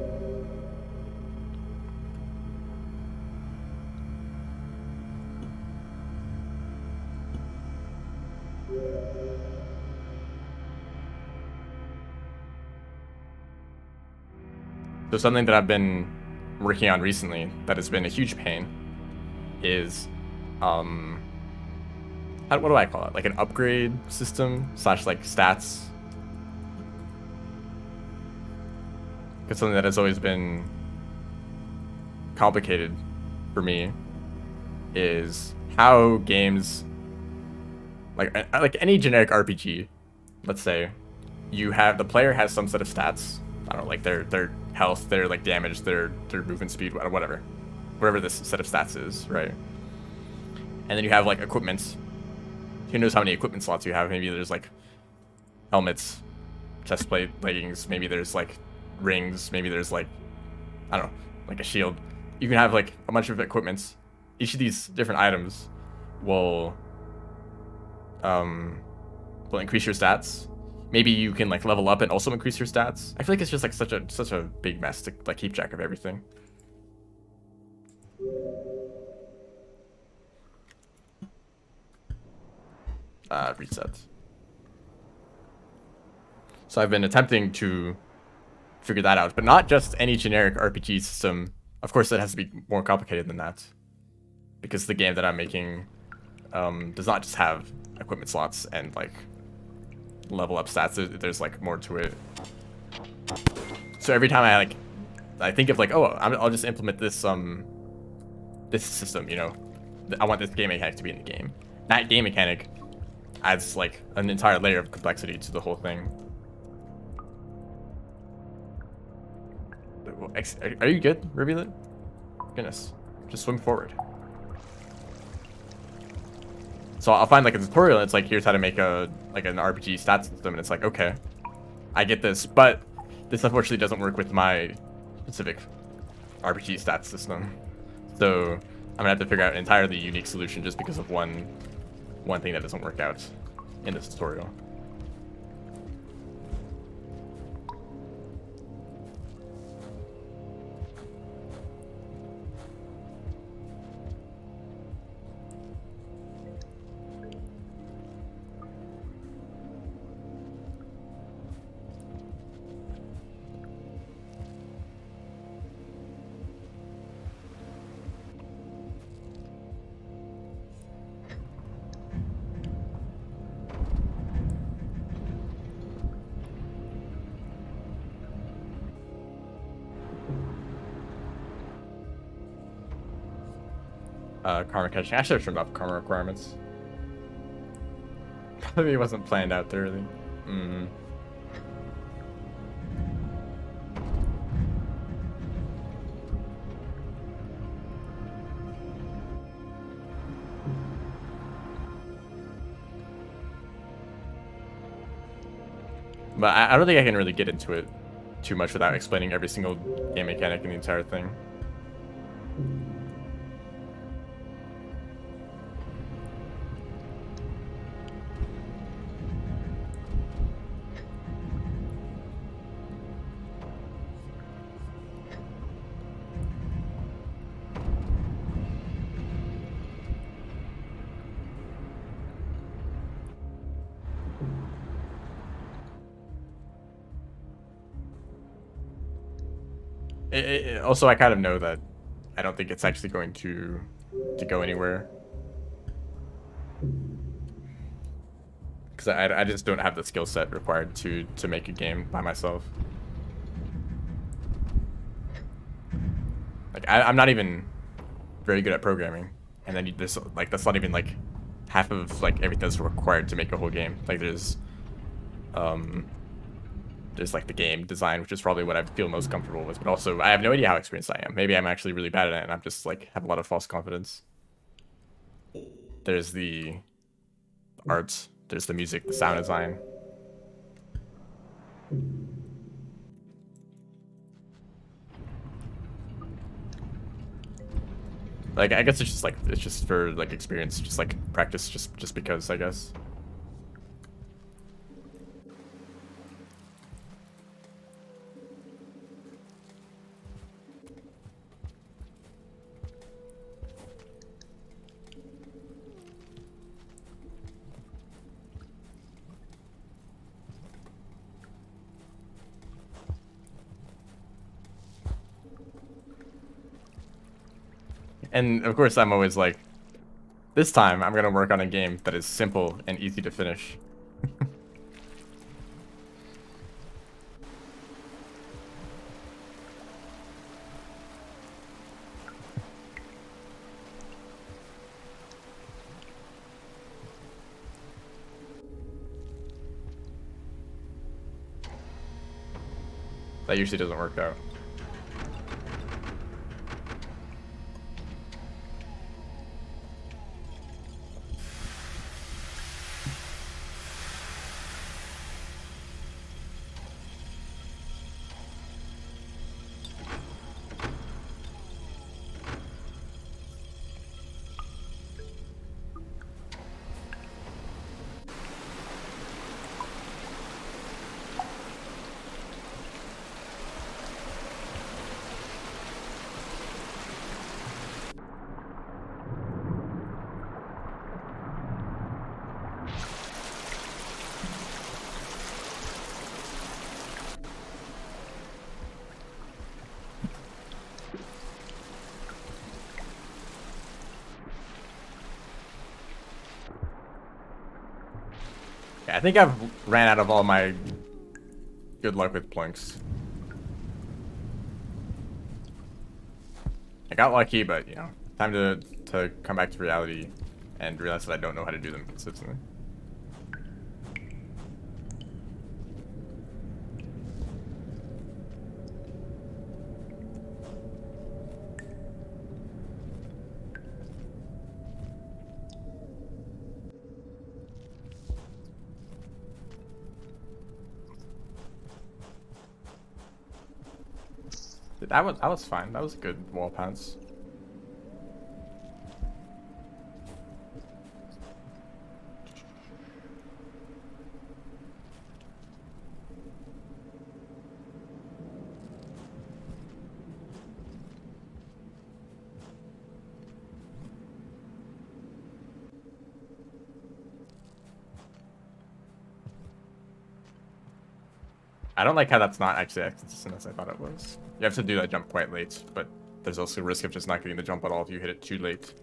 So something that I've been working on recently that has been a huge pain is, what do I call it? Like an upgrade system / like stats. Because something that has always been complicated for me is how games, like any generic RPG, let's say, the player has some set of stats. I don't know, like their health, their like damage, their movement speed, whatever this set of stats is, right? And then you have like equipment. Who knows how many equipment slots you have? Maybe there's like helmets, chest plate, leggings. Maybe there's like rings. Maybe there's like, I don't know, like a shield. You can have like a bunch of equipments. Each of these different items will increase your stats. Maybe you can like level up and also increase your stats. I feel like it's just like such a big mess to like keep track of everything. Reset. So I've been attempting to figure that out, but not just any generic RPG system. Of course, it has to be more complicated than that, because the game that I'm making does not just have equipment slots and like level up stats. There's like more to it. So every time I think of like, oh, I'll just implement this this system, you know, I want this game mechanic to be in the game. That game mechanic adds like an entire layer of complexity to the whole thing. Are you good, Rivulet? Goodness, just swim forward. So I'll find like a tutorial and it's like, here's how to make an RPG stat system, and it's like, okay, I get this, but this unfortunately doesn't work with my specific RPG stat system. So I'm gonna have to figure out an entirely unique solution just because of one thing that doesn't work out in this tutorial. Karma catching. I should have turned off karma requirements. Probably wasn't planned out thoroughly. But I don't think I can really get into it too much without explaining every single game mechanic in the entire thing. Also, I kind of know that I don't think it's actually going to go anywhere, because I just don't have the skill set required to make a game by myself. Like I'm not even very good at programming, and then that's not even like half of like everything that's required to make a whole game. Like there's like the game design, which is probably what I feel most comfortable with, but also I have no idea how experienced I am. Maybe I'm actually really bad at it and I'm just like have a lot of false confidence. There's the art, there's the music, the sound design. Like I guess it's just for like experience, just like practice, just because, I guess. And of course, I'm always like, this time I'm gonna work on a game that is simple and easy to finish. That usually doesn't work out. I think I've ran out of all my good luck with plinks. I got lucky, but you know, time to come back to reality and realize that I don't know how to do them consistently. That was fine. That was a good wall pass. I don't like how that's not actually as consistent as I thought it was. You have to do that jump quite late, but there's also a risk of just not getting the jump at all if you hit it too late.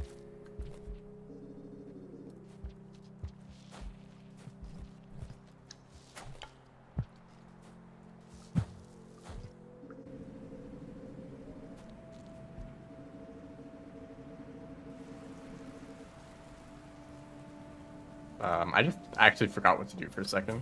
I just actually forgot what to do for a second.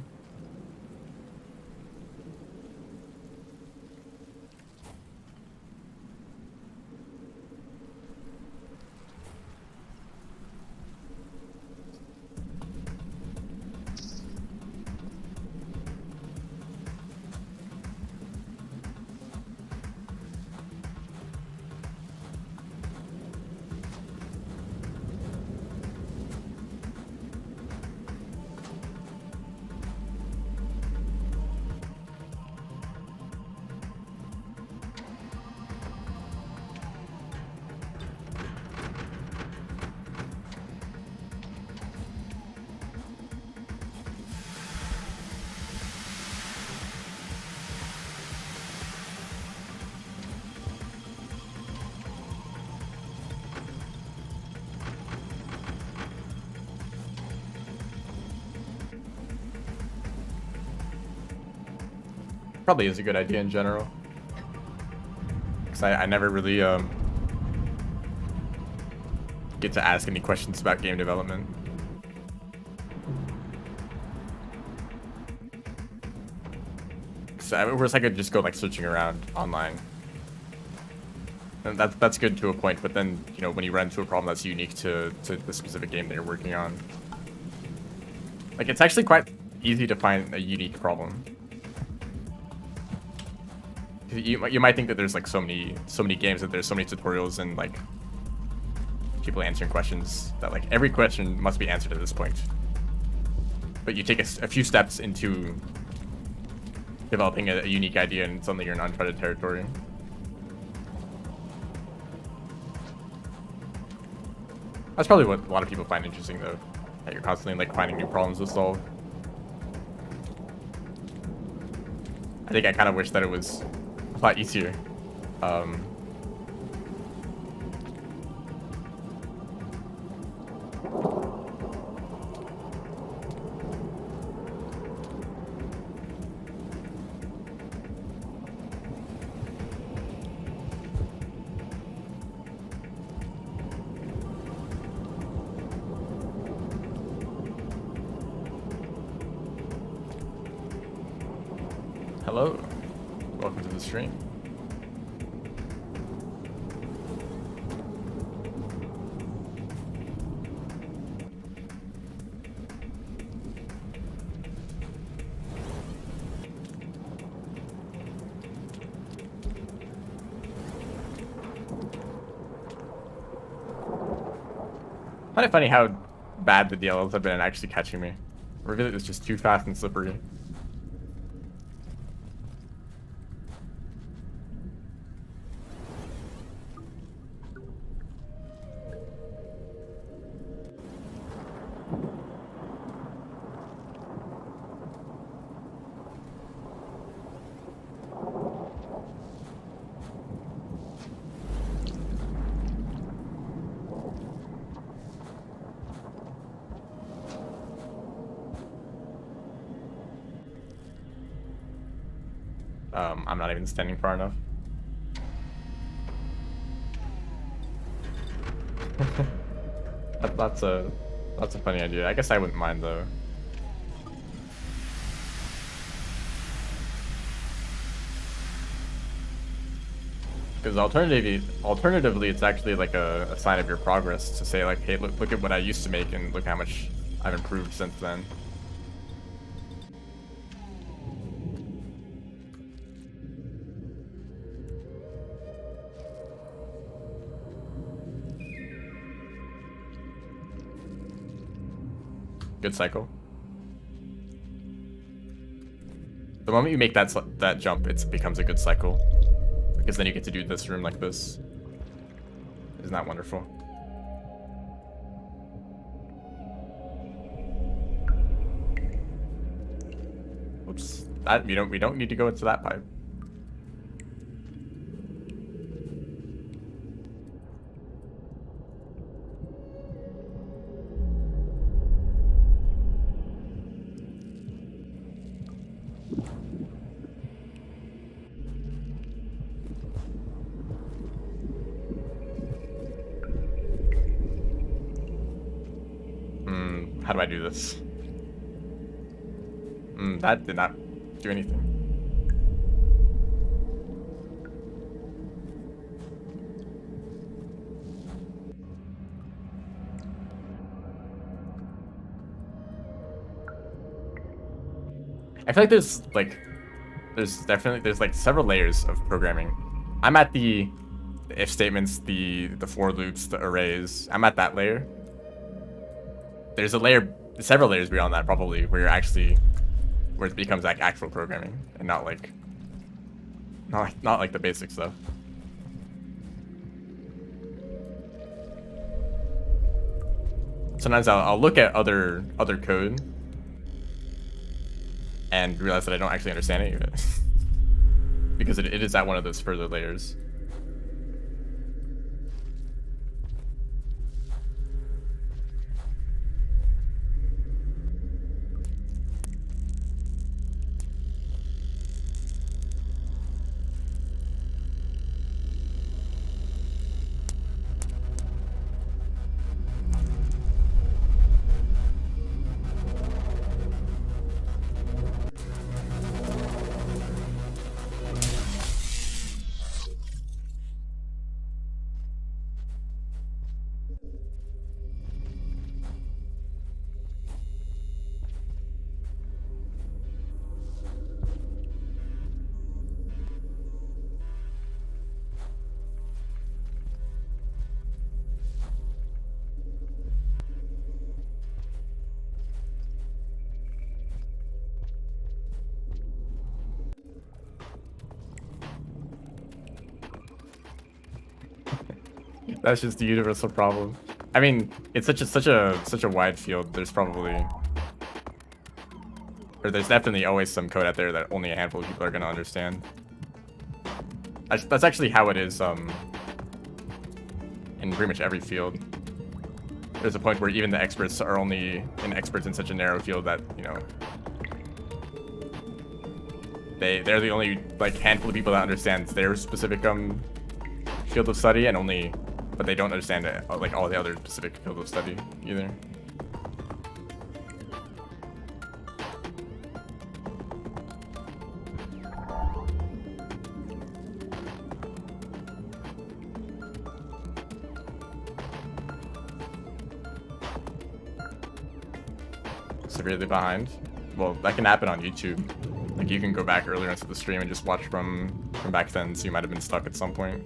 Probably is a good idea in general. Because I never really get to ask any questions about game development. So I wish I could just go like searching around online. And that's good to a point, but then, you know, when you run into a problem that's unique to the specific game that you're working on. Like, it's actually quite easy to find a unique problem. You might think that there's like so many games, that there's so many tutorials and like people answering questions, that like every question must be answered at this point. But you take a few steps into developing a unique idea, and suddenly you're in uncharted territory. That's probably what a lot of people find interesting, though, that you're constantly like finding new problems to solve. I think I kind of wish that it was a lot easier. Hello, welcome to the stream. Kind of funny how bad the DLLs have been at actually catching me. Rivulet is just too fast and slippery. I'm not even standing far enough. That's a funny idea. I guess I wouldn't mind though. Because alternatively, it's actually like a sign of your progress to say like, hey, look at what I used to make and look how much I've improved since then. Good cycle. The moment you make that jump, it becomes a good cycle. Because then you get to do this room like this. Isn't that wonderful? Oops. We don't need to go into that pipe. How do I do this? That did not do anything. I feel like there's like several layers of programming. I'm at the if statements, the for loops, the arrays. I'm at that layer. There's several layers beyond that probably where it becomes like actual programming and not like the basic stuff. Sometimes I'll look at other code and realize that I don't actually understand any of it because it is at one of those further layers. That's just the universal problem. I mean, it's such a wide field. There's definitely always some code out there that only a handful of people are gonna understand. That's actually how it is in pretty much every field. There's a point where even the experts are only experts in such a narrow field that, you know, they're the only like handful of people that understands their specific field of study, but they don't understand it, like all the other specific field of study either. Severely behind. Well, that can happen on YouTube. Like you can go back earlier into the stream and just watch from back then, so you might have been stuck at some point.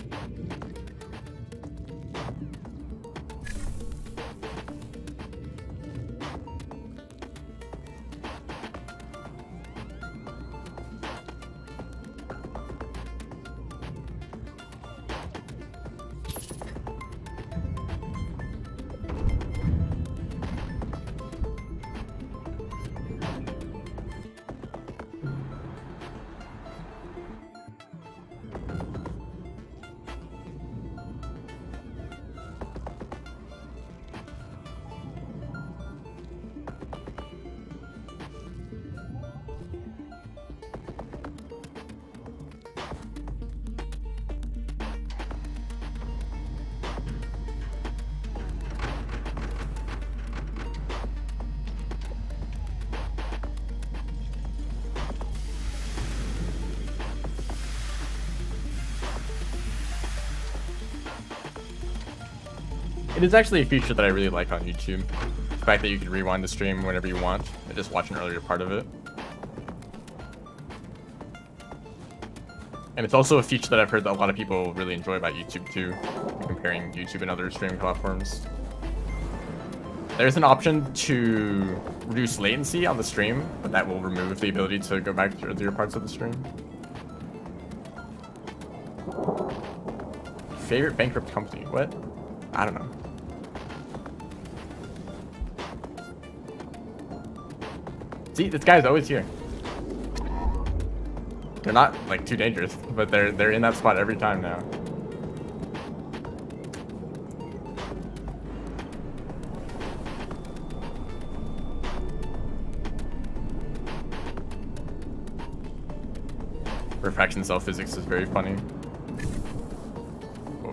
It is actually a feature that I really like on YouTube. The fact that you can rewind the stream whenever you want and just watch an earlier part of it. And it's also a feature that I've heard that a lot of people really enjoy about YouTube too, comparing YouTube and other streaming platforms. There's an option to reduce latency on the stream, but that will remove the ability to go back to earlier parts of the stream. Favorite bankrupt company? What? I don't know. See, this guy's always here. They're not like too dangerous, but they're in that spot every time now. Refraction cell physics is very funny. Whoa.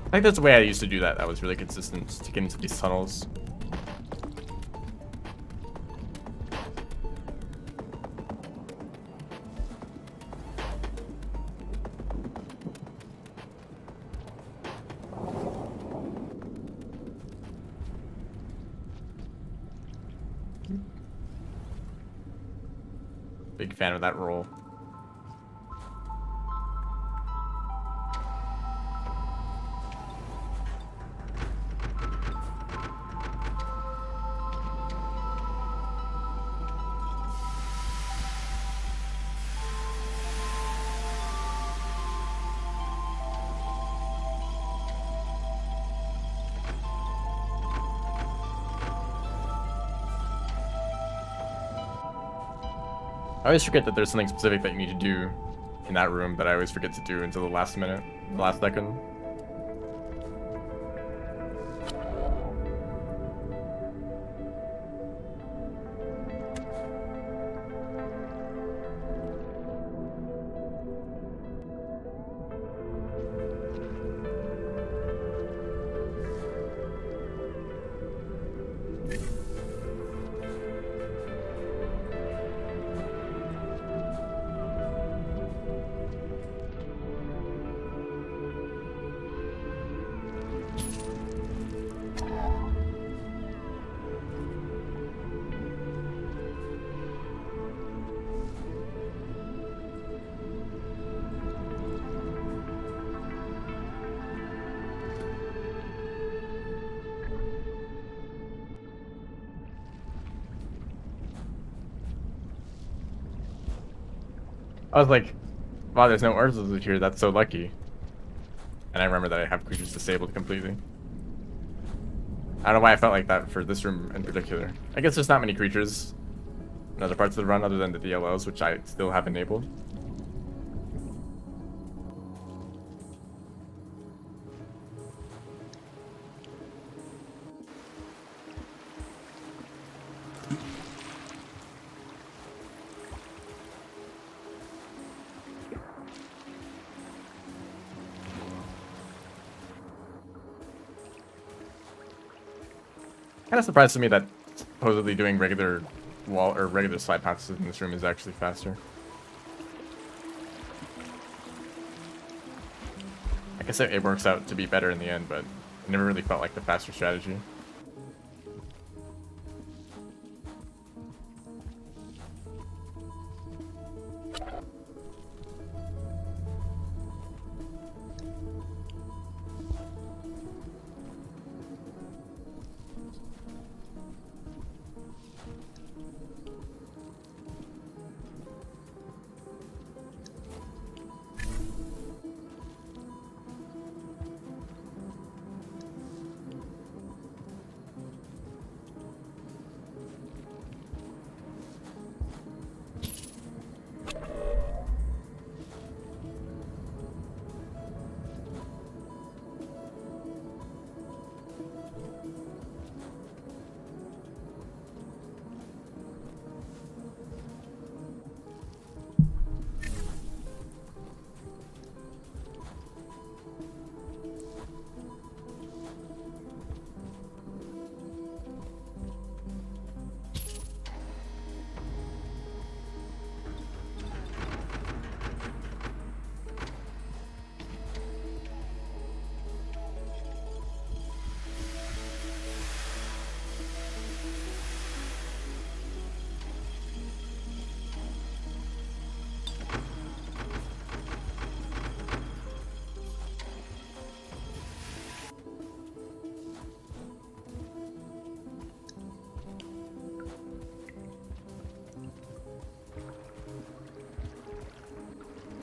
I think that's the way I used to do that. That was really consistent to get into these tunnels. Big fan of that roll. I always forget that there's something specific that you need to do in that room that I always forget to do until the last minute, the last second. I was like, wow, there's no Urzas here, that's so lucky. And I remember that I have creatures disabled completely. I don't know why I felt like that for this room in particular. I guess there's not many creatures in other parts of the run other than the DLLs, which I still have enabled. Kind of surprised to me that supposedly doing regular wall or regular slide passes in this room is actually faster. I guess it works out to be better in the end, but it never really felt like the faster strategy.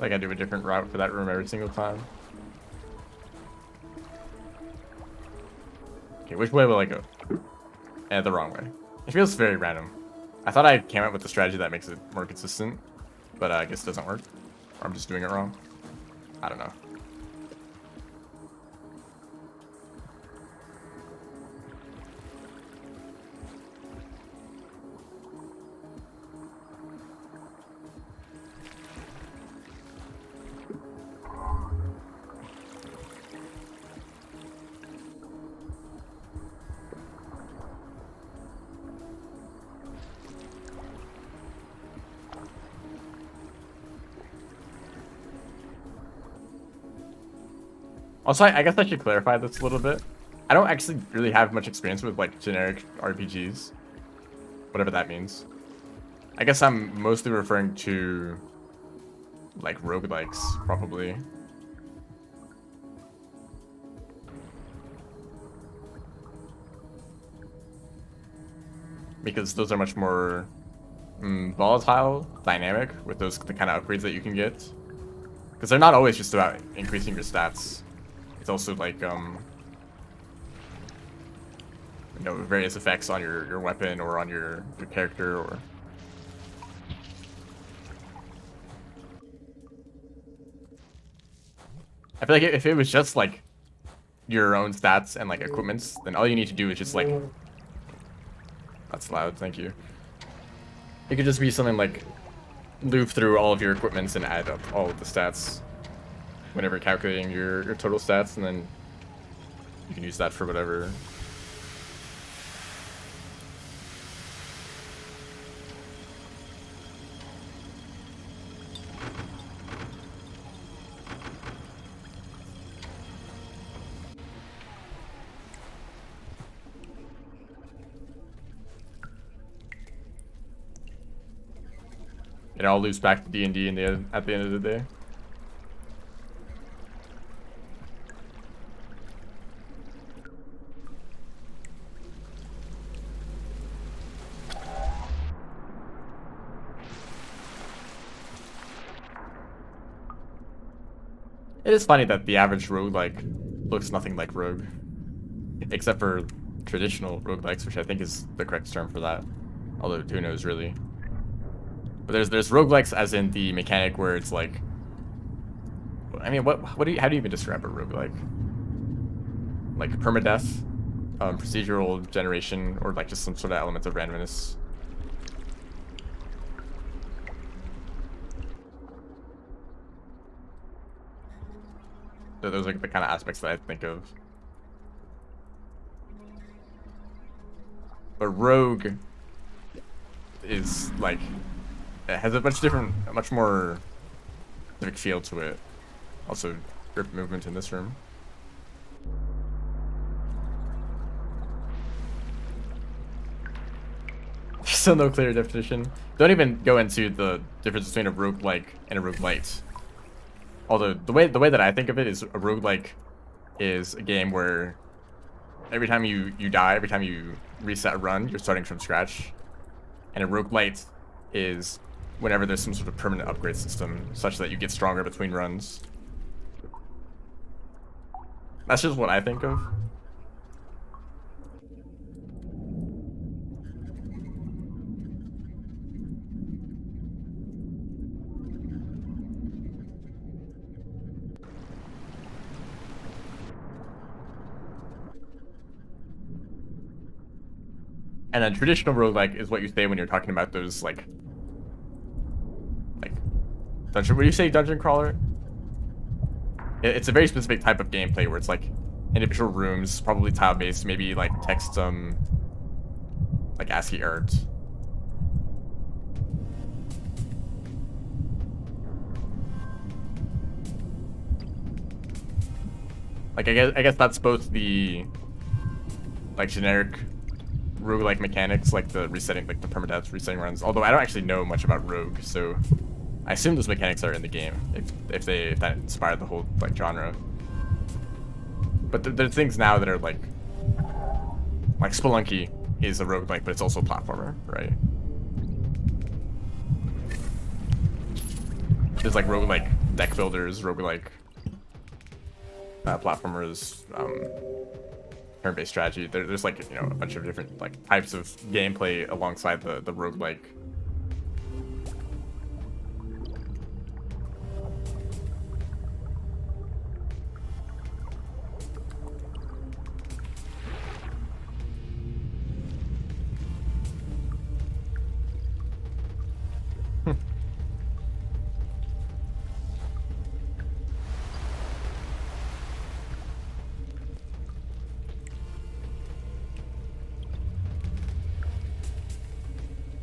Like I do a different route for that room every single time. Okay, which way will I go? The wrong way. It feels very random. I thought I came up with a strategy that makes it more consistent, but I guess it doesn't work. Or I'm just doing it wrong. I don't know. Also, I guess I should clarify this a little bit. I don't actually really have much experience with like generic RPGs, whatever that means. I guess I'm mostly referring to like roguelikes, probably. Because those are much more volatile, dynamic, with the kind of upgrades that you can get. Because they're not always just about increasing your stats. It's also like, you know, various effects on your weapon or on your character or... I feel like if it was just like your own stats and like equipments, then all you need to do is just like... That's loud, thank you. It could just be something like loop through all of your equipments and add up all of the stats whenever calculating your total stats, and then you can use that for whatever. It all loops back to D&D at the end of the day. It is funny that the average roguelike looks nothing like Rogue. Except for traditional roguelikes, which I think is the correct term for that. Although, who knows, really. But there's roguelikes as in the mechanic where it's like... I mean, how do you even describe a roguelike? Like permadeath? Procedural generation, or like just some sort of element of randomness? So those are the kind of aspects that I think of. But Rogue is like, it has a much more specific feel to it. Also, grip movement in this room. Still no clear definition. Don't even go into the difference between a roguelike and a roguelite. Although the way that I think of it is a roguelike is a game where every time you die, every time you reset a run, you're starting from scratch. And a roguelite is whenever there's some sort of permanent upgrade system such that you get stronger between runs. That's just what I think of. And a traditional roguelike is what you say when you're talking about those like dungeon. What do you say, dungeon crawler? It's a very specific type of gameplay where it's like individual rooms, probably tile based, maybe like text like ASCII art. Like I guess that's both the like generic roguelike mechanics, like the resetting, like the permadeath resetting runs. Although I don't actually know much about Rogue, so I assume those mechanics are in the game if that inspired the whole like genre. But there's things now that are like Spelunky is a roguelike, but it's also a platformer, right? There's like roguelike deck builders, roguelike platformers, turn-based strategy. There's like, you know, a bunch of different like types of gameplay alongside the roguelike.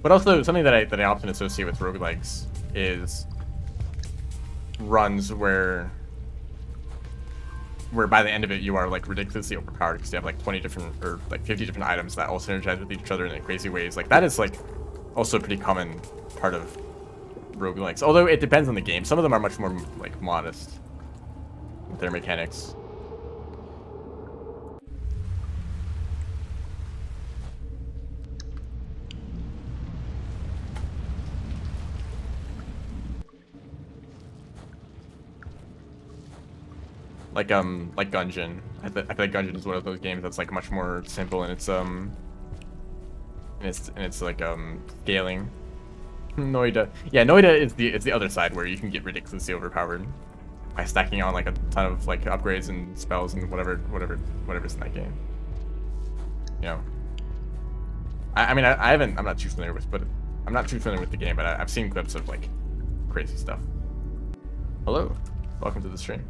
But also something that I often associate with roguelikes is runs where by the end of it you are like ridiculously overpowered because you have like 20 different or like 50 different items that all synergize with each other in like crazy ways. Like that is like also a pretty common part of roguelikes. Although it depends on the game. Some of them are much more like modest with their mechanics. Like Gungeon. I feel like Gungeon is one of those games that's like much more simple in its like scaling. Noida. Yeah, Noida is the other side where you can get ridiculously overpowered by stacking on like a ton of like upgrades and spells and whatever's in that game. You know. I mean I'm not too familiar with the game, but I've seen clips of like crazy stuff. Hello. Welcome to the stream.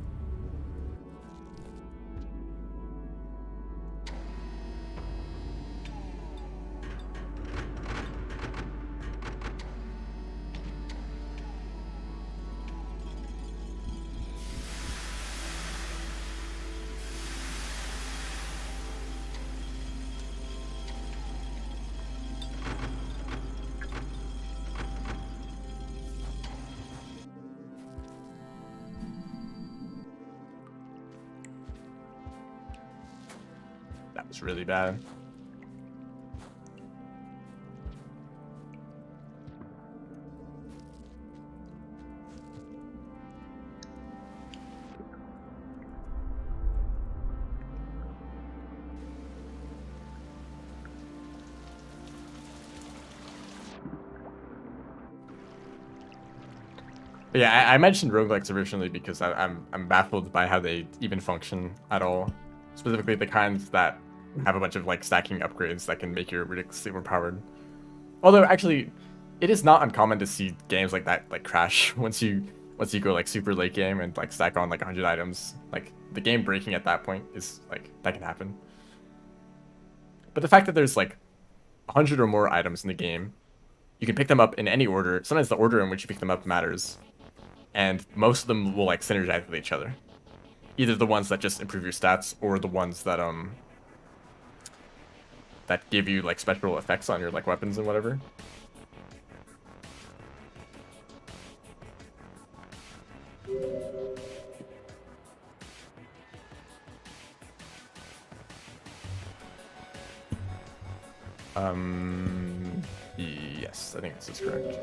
That was really bad. But yeah, I mentioned roguelikes originally because I'm baffled by how they even function at all. Specifically the kinds that have a bunch of like stacking upgrades that can make you ridiculously overpowered. Although actually, it is not uncommon to see games like that like crash once you go like super late game and like stack on like 100 items. Like the game breaking at that point is like that can happen. But the fact that there's like 100 or more items in the game, you can pick them up in any order. Sometimes the order in which you pick them up matters, and most of them will like synergize with each other. Either the ones that just improve your stats or the ones that that give you like special effects on your like weapons and whatever. Yes, I think this is correct.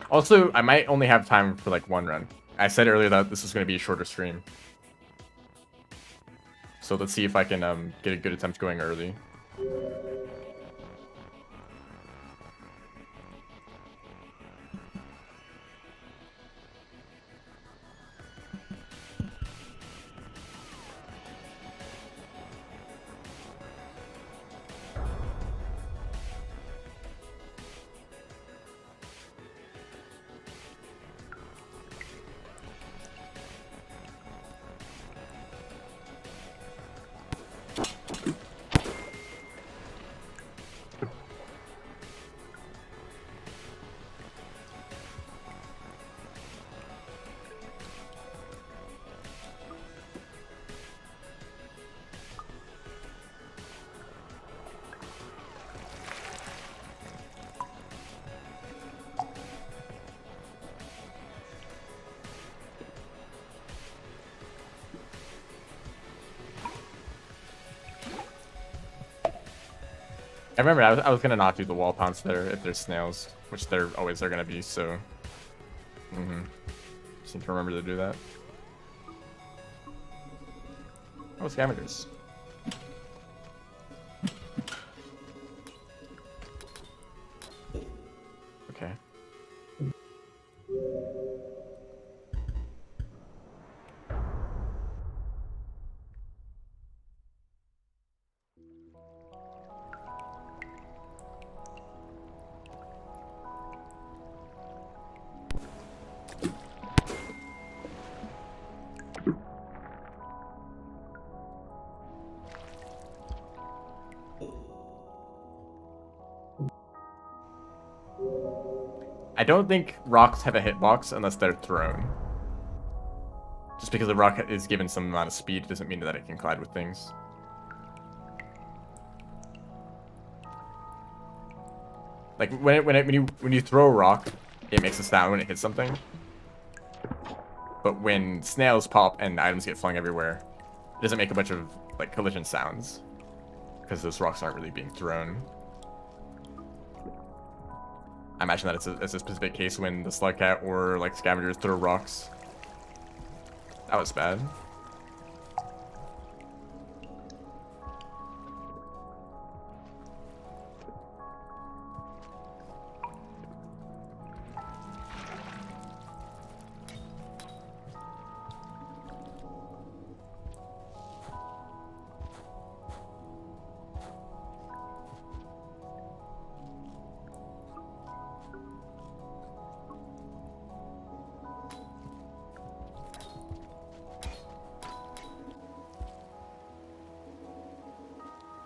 Also, I might only have time for like one run. I said earlier that this was going to be a shorter stream. So let's see if I can get a good attempt going early. I remember I was gonna not do the wall pounce there if there's snails, which there always are gonna be, so. Seem to remember to do that. Oh, scavengers. Okay. I don't think rocks have a hitbox unless they're thrown. Just because the rock is given some amount of speed doesn't mean that it can collide with things. Like when you throw a rock, it makes a sound when it hits something. But when snails pop and items get flung everywhere, it doesn't make a bunch of like collision sounds because those rocks aren't really being thrown. I imagine that it's a specific case when the slug cat or like scavengers throw rocks. That was bad.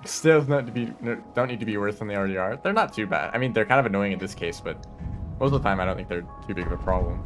Still don't need to be worse than they already are. They're not too bad. I mean, they're kind of annoying in this case, but most of the time I don't think they're too big of a problem.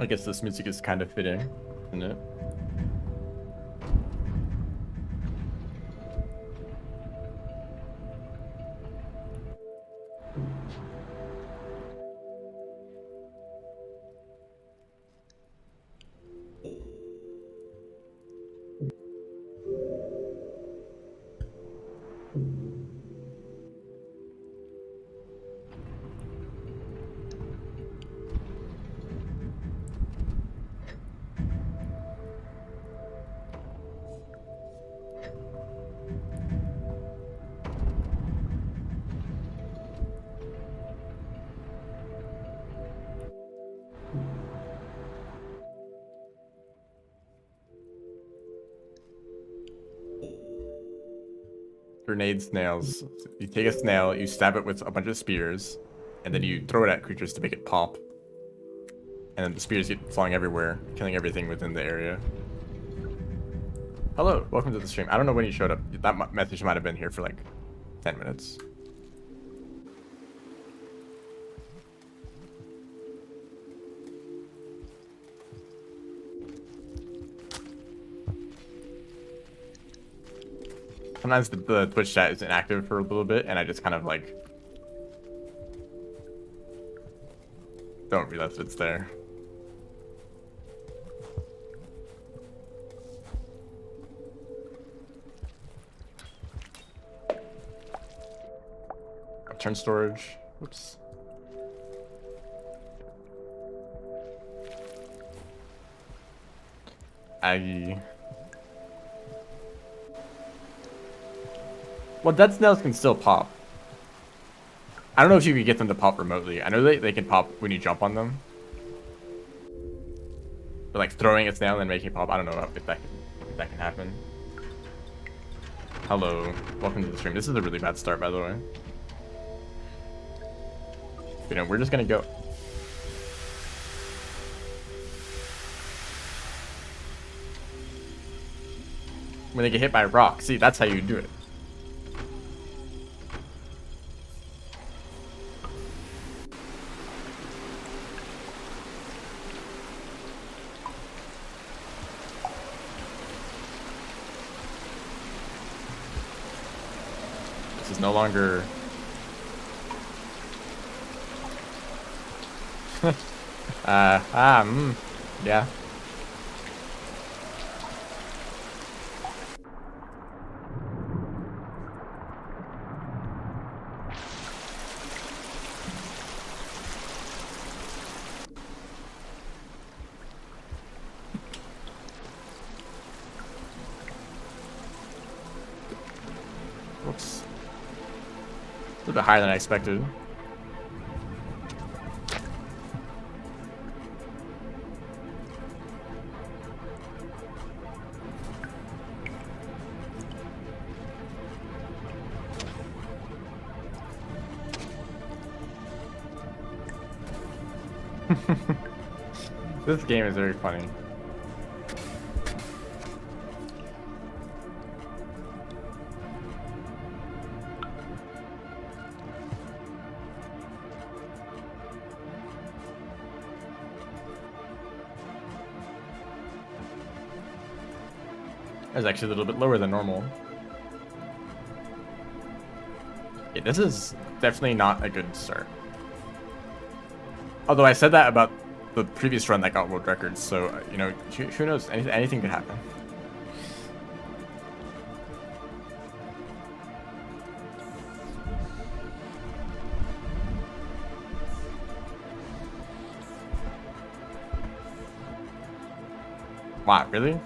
I guess this music is kind of fitting, isn't it? Grenade snails. You take a snail, you stab it with a bunch of spears, and then you throw it at creatures to make it pop. And then the spears get flying everywhere, killing everything within the area. Hello, welcome to the stream. I don't know when you showed up. That message might have been here for like 10 minutes. Sometimes the Twitch chat is inactive for a little bit, and I just kind of like don't realize it's there. Turn storage. Whoops. Aggie. Well, dead snails can still pop. I don't know if you can get them to pop remotely. I know they can pop when you jump on them. But like throwing a snail and then making it pop, I don't know if that can happen. Hello. Welcome to the stream. This is a really bad start, by the way. You know, we're just gonna go. When they get hit by a rock. See, that's how you do it. This is no longer... yeah. Whoops. A little bit higher than I expected. This game is very funny. It's actually a little bit lower than normal. Yeah, this is definitely not a good start. Although I said that about the previous run that got world records, so, you know, who knows? Anything could happen. Wow, really?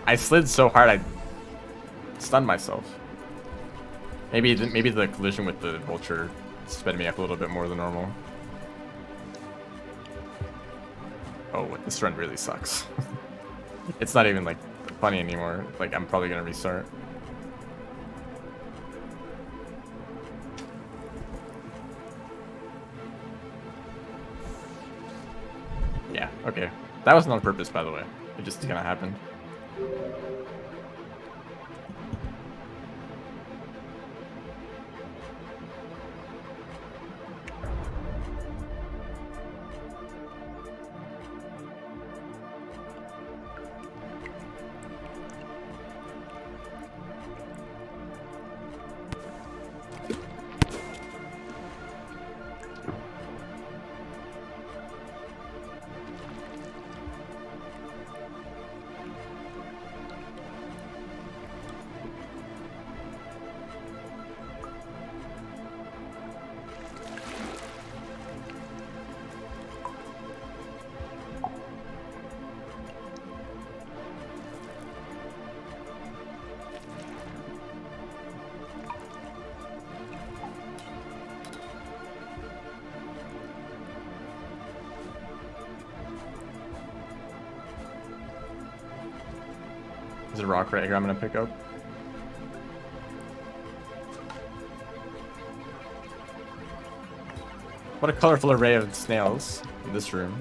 I slid so hard I stunned myself. Maybe the collision with the vulture sped me up a little bit more than normal. Oh, this run really sucks. It's not even like funny anymore. Like, I'm probably gonna restart. Yeah, okay. That wasn't on purpose, by the way. It just kind of happened. There's a rock right here I'm gonna pick up. What a colorful array of snails in this room.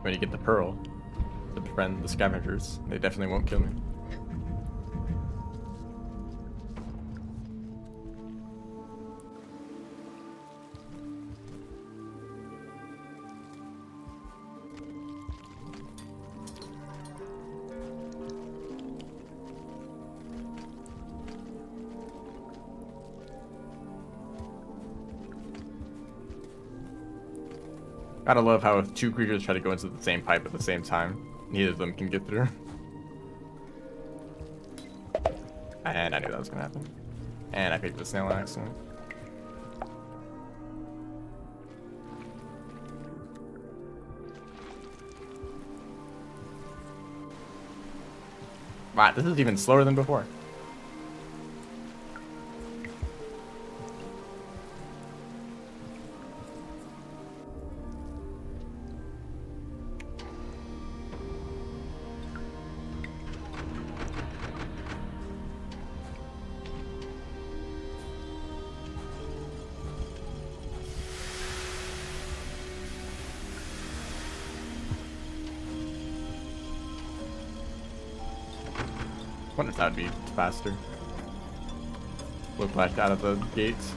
when you get the pearl to befriend the scavengers. They definitely won't kill me. Gotta love how if two creatures try to go into the same pipe at the same time, neither of them can get through. And I knew that was gonna happen. And I picked the snail on accident. Wow, this is even slower than before. Wonder if that would be faster. Whiplash out of the gates.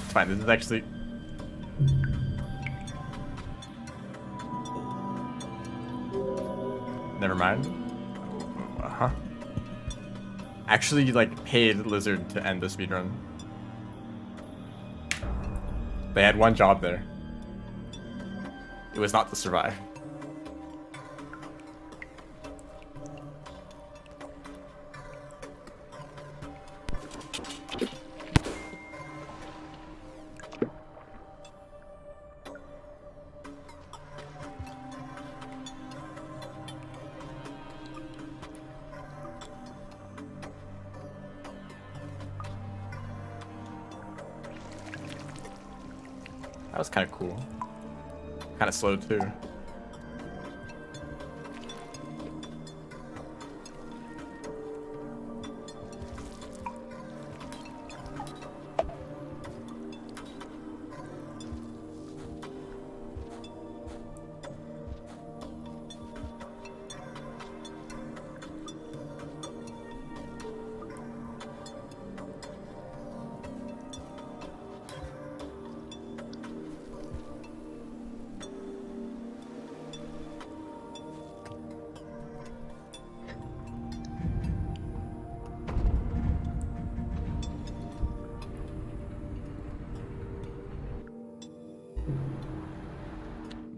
It's fine, this is actually... Never mind. Uh-huh. Actually, like, paid Lizard to end the speedrun. They had one job there. It was not to survive. That was kind of cool. Kind of slow too.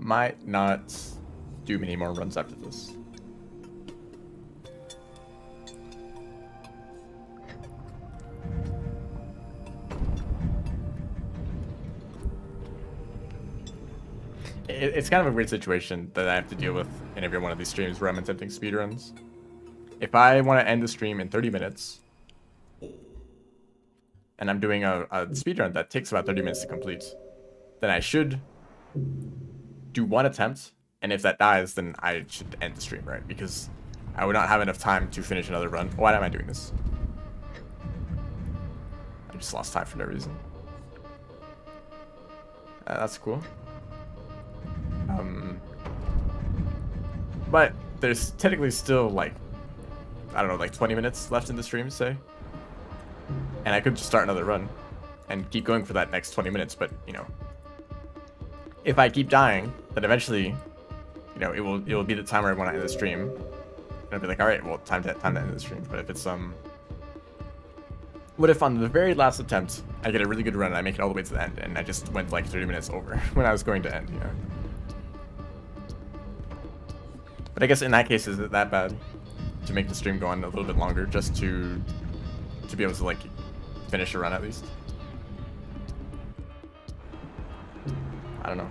Might not do many more runs after this. It's kind of a weird situation that I have to deal with in every one of these streams where I'm attempting speedruns. If I want to end the stream in 30 minutes, and I'm doing a speedrun that takes about 30 minutes to complete, then I should do one attempt, and if that dies, then I should end the stream, right? Because I would not have enough time to finish another run. Why am I doing this? I just lost time for no reason. That's cool. But there's technically still, like, I don't know, like 20 minutes left in the stream, say. And I could just start another run and keep going for that next 20 minutes, but, you know, if I keep dying, then eventually, you know, it will be the time where I want to end the stream. And I'll be like, all right, well, time to end the stream. But if it's what if on the very last attempt I get a really good run and I make it all the way to the end, and I just went like 30 minutes over when I was going to end, you know? But I guess in that case, is it that bad? to make the stream go on a little bit longer, just to be able to like finish a run at least. I don't know.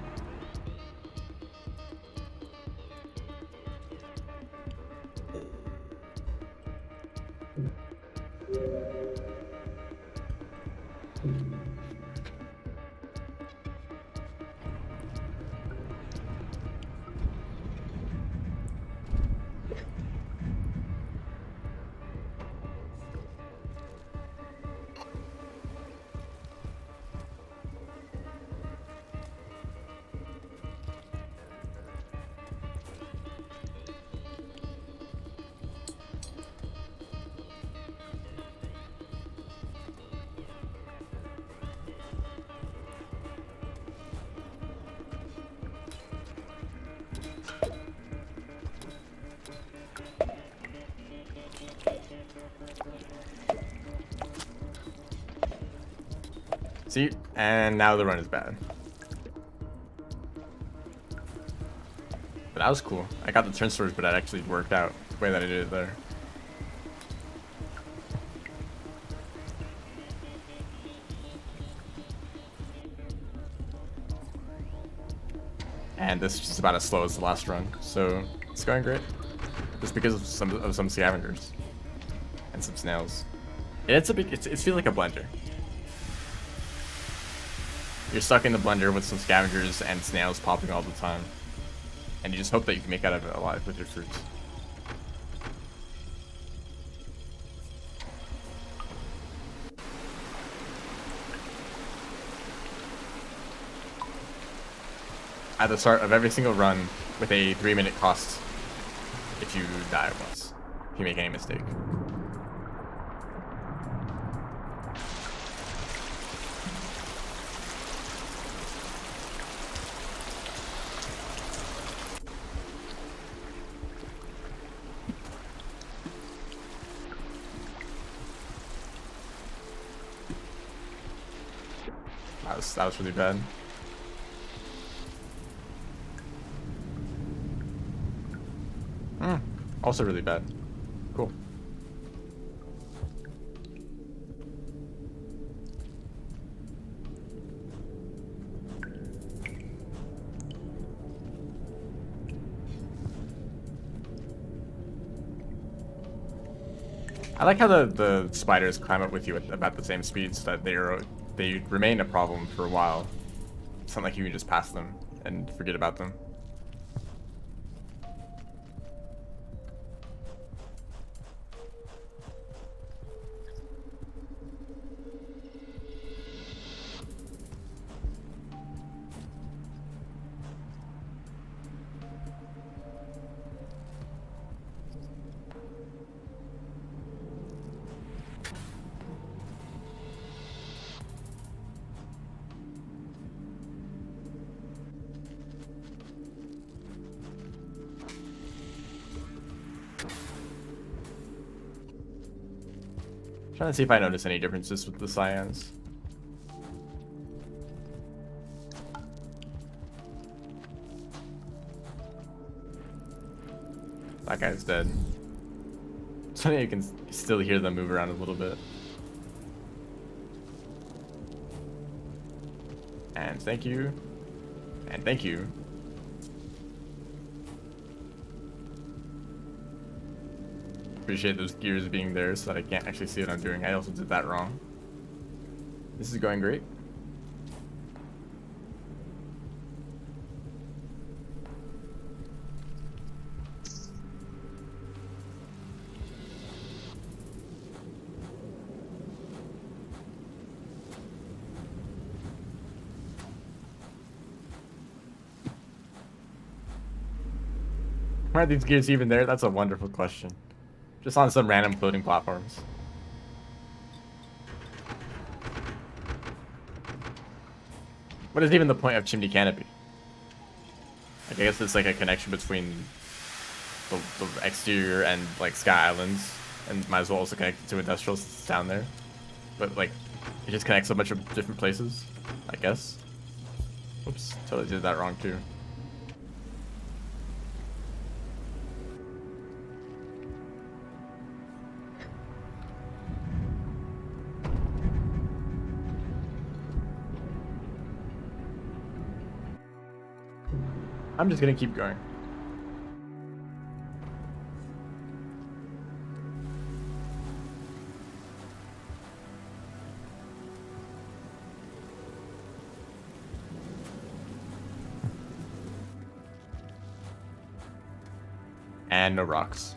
See? And now the run is bad. But that was cool. I got the turn storage, but it actually worked out the way that I did it there. And this is just about as slow as the last run, so it's going great. Just because of some scavengers and some snails. And it feels like a blender. You're stuck in the blender with some scavengers and snails popping all the time. And you just hope that you can make out of it alive with your fruits. At the start of every single run with a 3-minute cost if you die once, if you make any mistake. That was really bad. Also really bad. Cool. I like how the spiders climb up with you at about the same speed, so that they remain a problem for a while. It's not like you can just pass them and forget about them. Trying to see if I notice any differences with the cyans. That guy's dead. So you can still hear them move around a little bit. And thank you. And thank you. Appreciate those gears being there so that I can't actually see what I'm doing. I also did that wrong. This is going great. Why are these gears even there? That's a wonderful question. Just on some random floating platforms. What is even the point of Chimney Canopy? Like, I guess it's like a connection between the exterior and like Sky Islands, and might as well also connect it to industrial since it's down there. But like, it just connects a bunch of different places, I guess. Oops, totally did that wrong too. I'm just gonna keep going. And no rocks.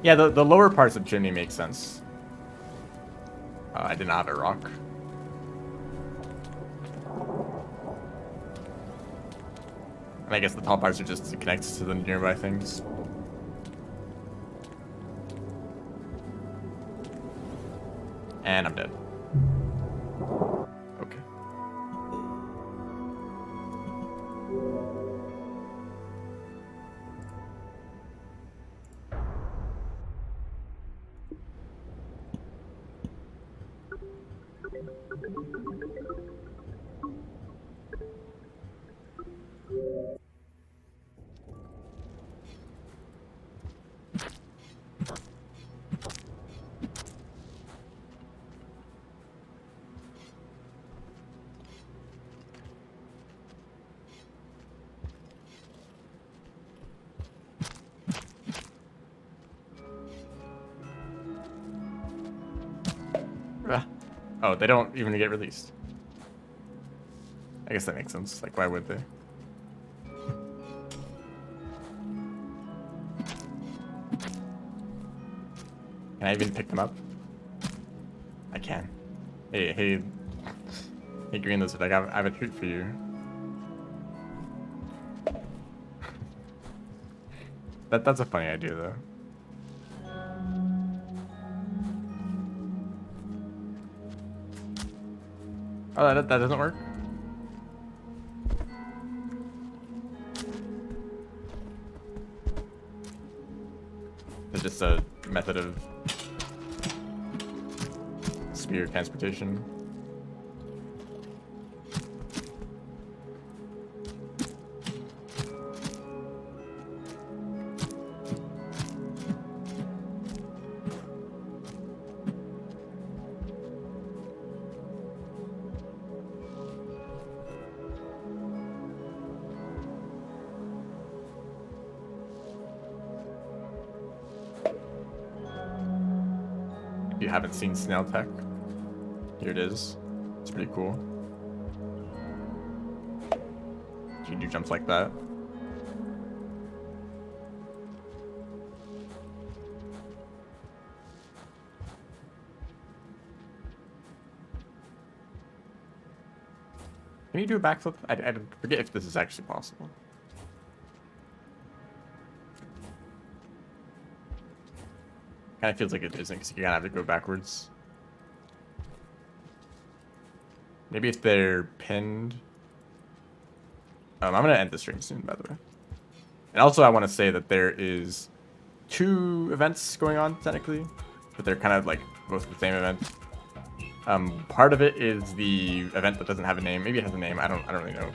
Yeah, the lower parts of chimney make sense. I did not have a rock. And I guess the tall parts are just to connect to the nearby things. And I'm dead. Okay. Oh, they don't even get released. I guess that makes sense. Like, why would they? Can I even pick them up? I can. Hey, Green Lizard, I have a treat for you. That's a funny idea, though. Oh, that doesn't work? It's just a method of spear transportation. If you haven't seen snail tech, here it is. It's pretty cool. You can do jumps like that. Can you do a backflip? I forget if this is actually possible. Kind of feels like it isn't, because you're gonna have to go backwards. Maybe if they're pinned. I'm gonna end the stream soon, by the way. And also, I want to say that there is 2 events going on technically, but they're kind of like both the same event. Part of it is the event that doesn't have a name. Maybe it has a name. I don't really know.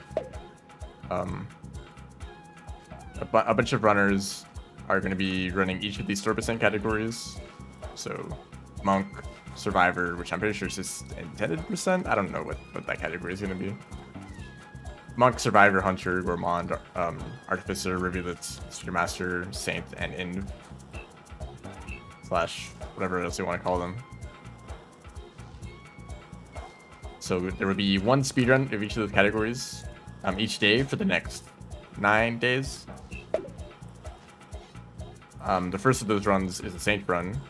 A bunch of runners are going to be running each of these 4% categories. So, Monk, Survivor, which I'm pretty sure is just intended percent. I don't know what that category is going to be. Monk, Survivor, Hunter, Gourmand, Artificer, Rivulet, Spearmaster, Saint, and Inv. Slash whatever else you want to call them. So there will be 1 speedrun of each of those categories each day for the next 9 days. The first of those runs is the Saint run,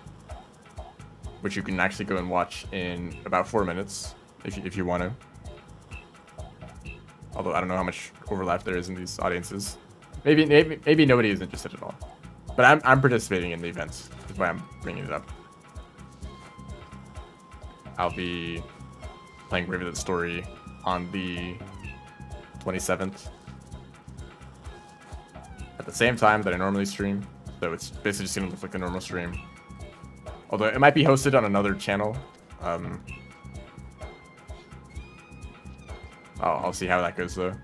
which you can actually go and watch in about 4 minutes if you want to. Although I don't know how much overlap there is in these audiences. Maybe nobody is interested at all. But I'm participating in the events. That's why I'm bringing it up. I'll be playing Rivulet Story on the 27th. At the same time that I normally stream. So it's basically just gonna look like a normal stream. Although it might be hosted on another channel. I'll see how that goes though.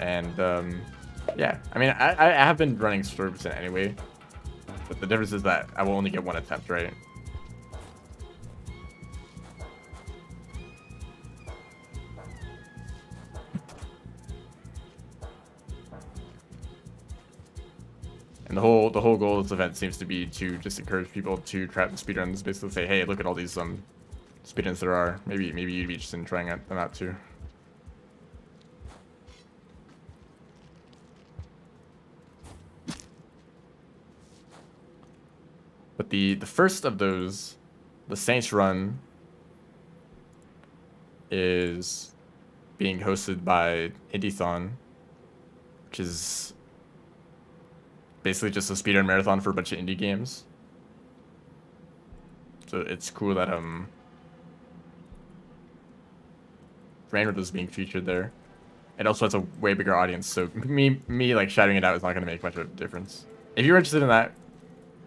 And yeah, I mean, I have been running 30% anyway, but the difference is that I will only get 1 attempt, right? And the whole goal of this event seems to be to just encourage people to try the speedruns. Basically say, hey, look at all these speedruns there are. Maybe you'd be interested in trying them out too. But the first of those, the Saints run, is being hosted by Indie-thon, which is basically just a speedrun marathon for a bunch of indie games. So it's cool that Rainwood is being featured there. It also has a way bigger audience, so me like shouting it out is not gonna make much of a difference. If you're interested in that,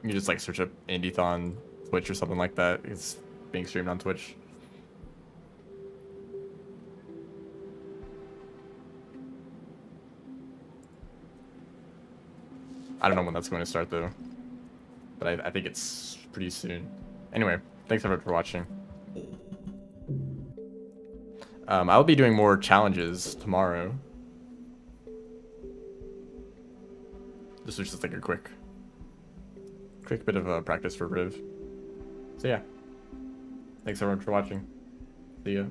you just like search up Indie-thon Twitch or something like that. It's being streamed on Twitch. I don't know when that's going to start though, but I think it's pretty soon. Anyway, thanks everyone for watching. I'll be doing more challenges tomorrow. This was just like a quick bit of practice for Riv. So yeah, thanks everyone for watching. See ya.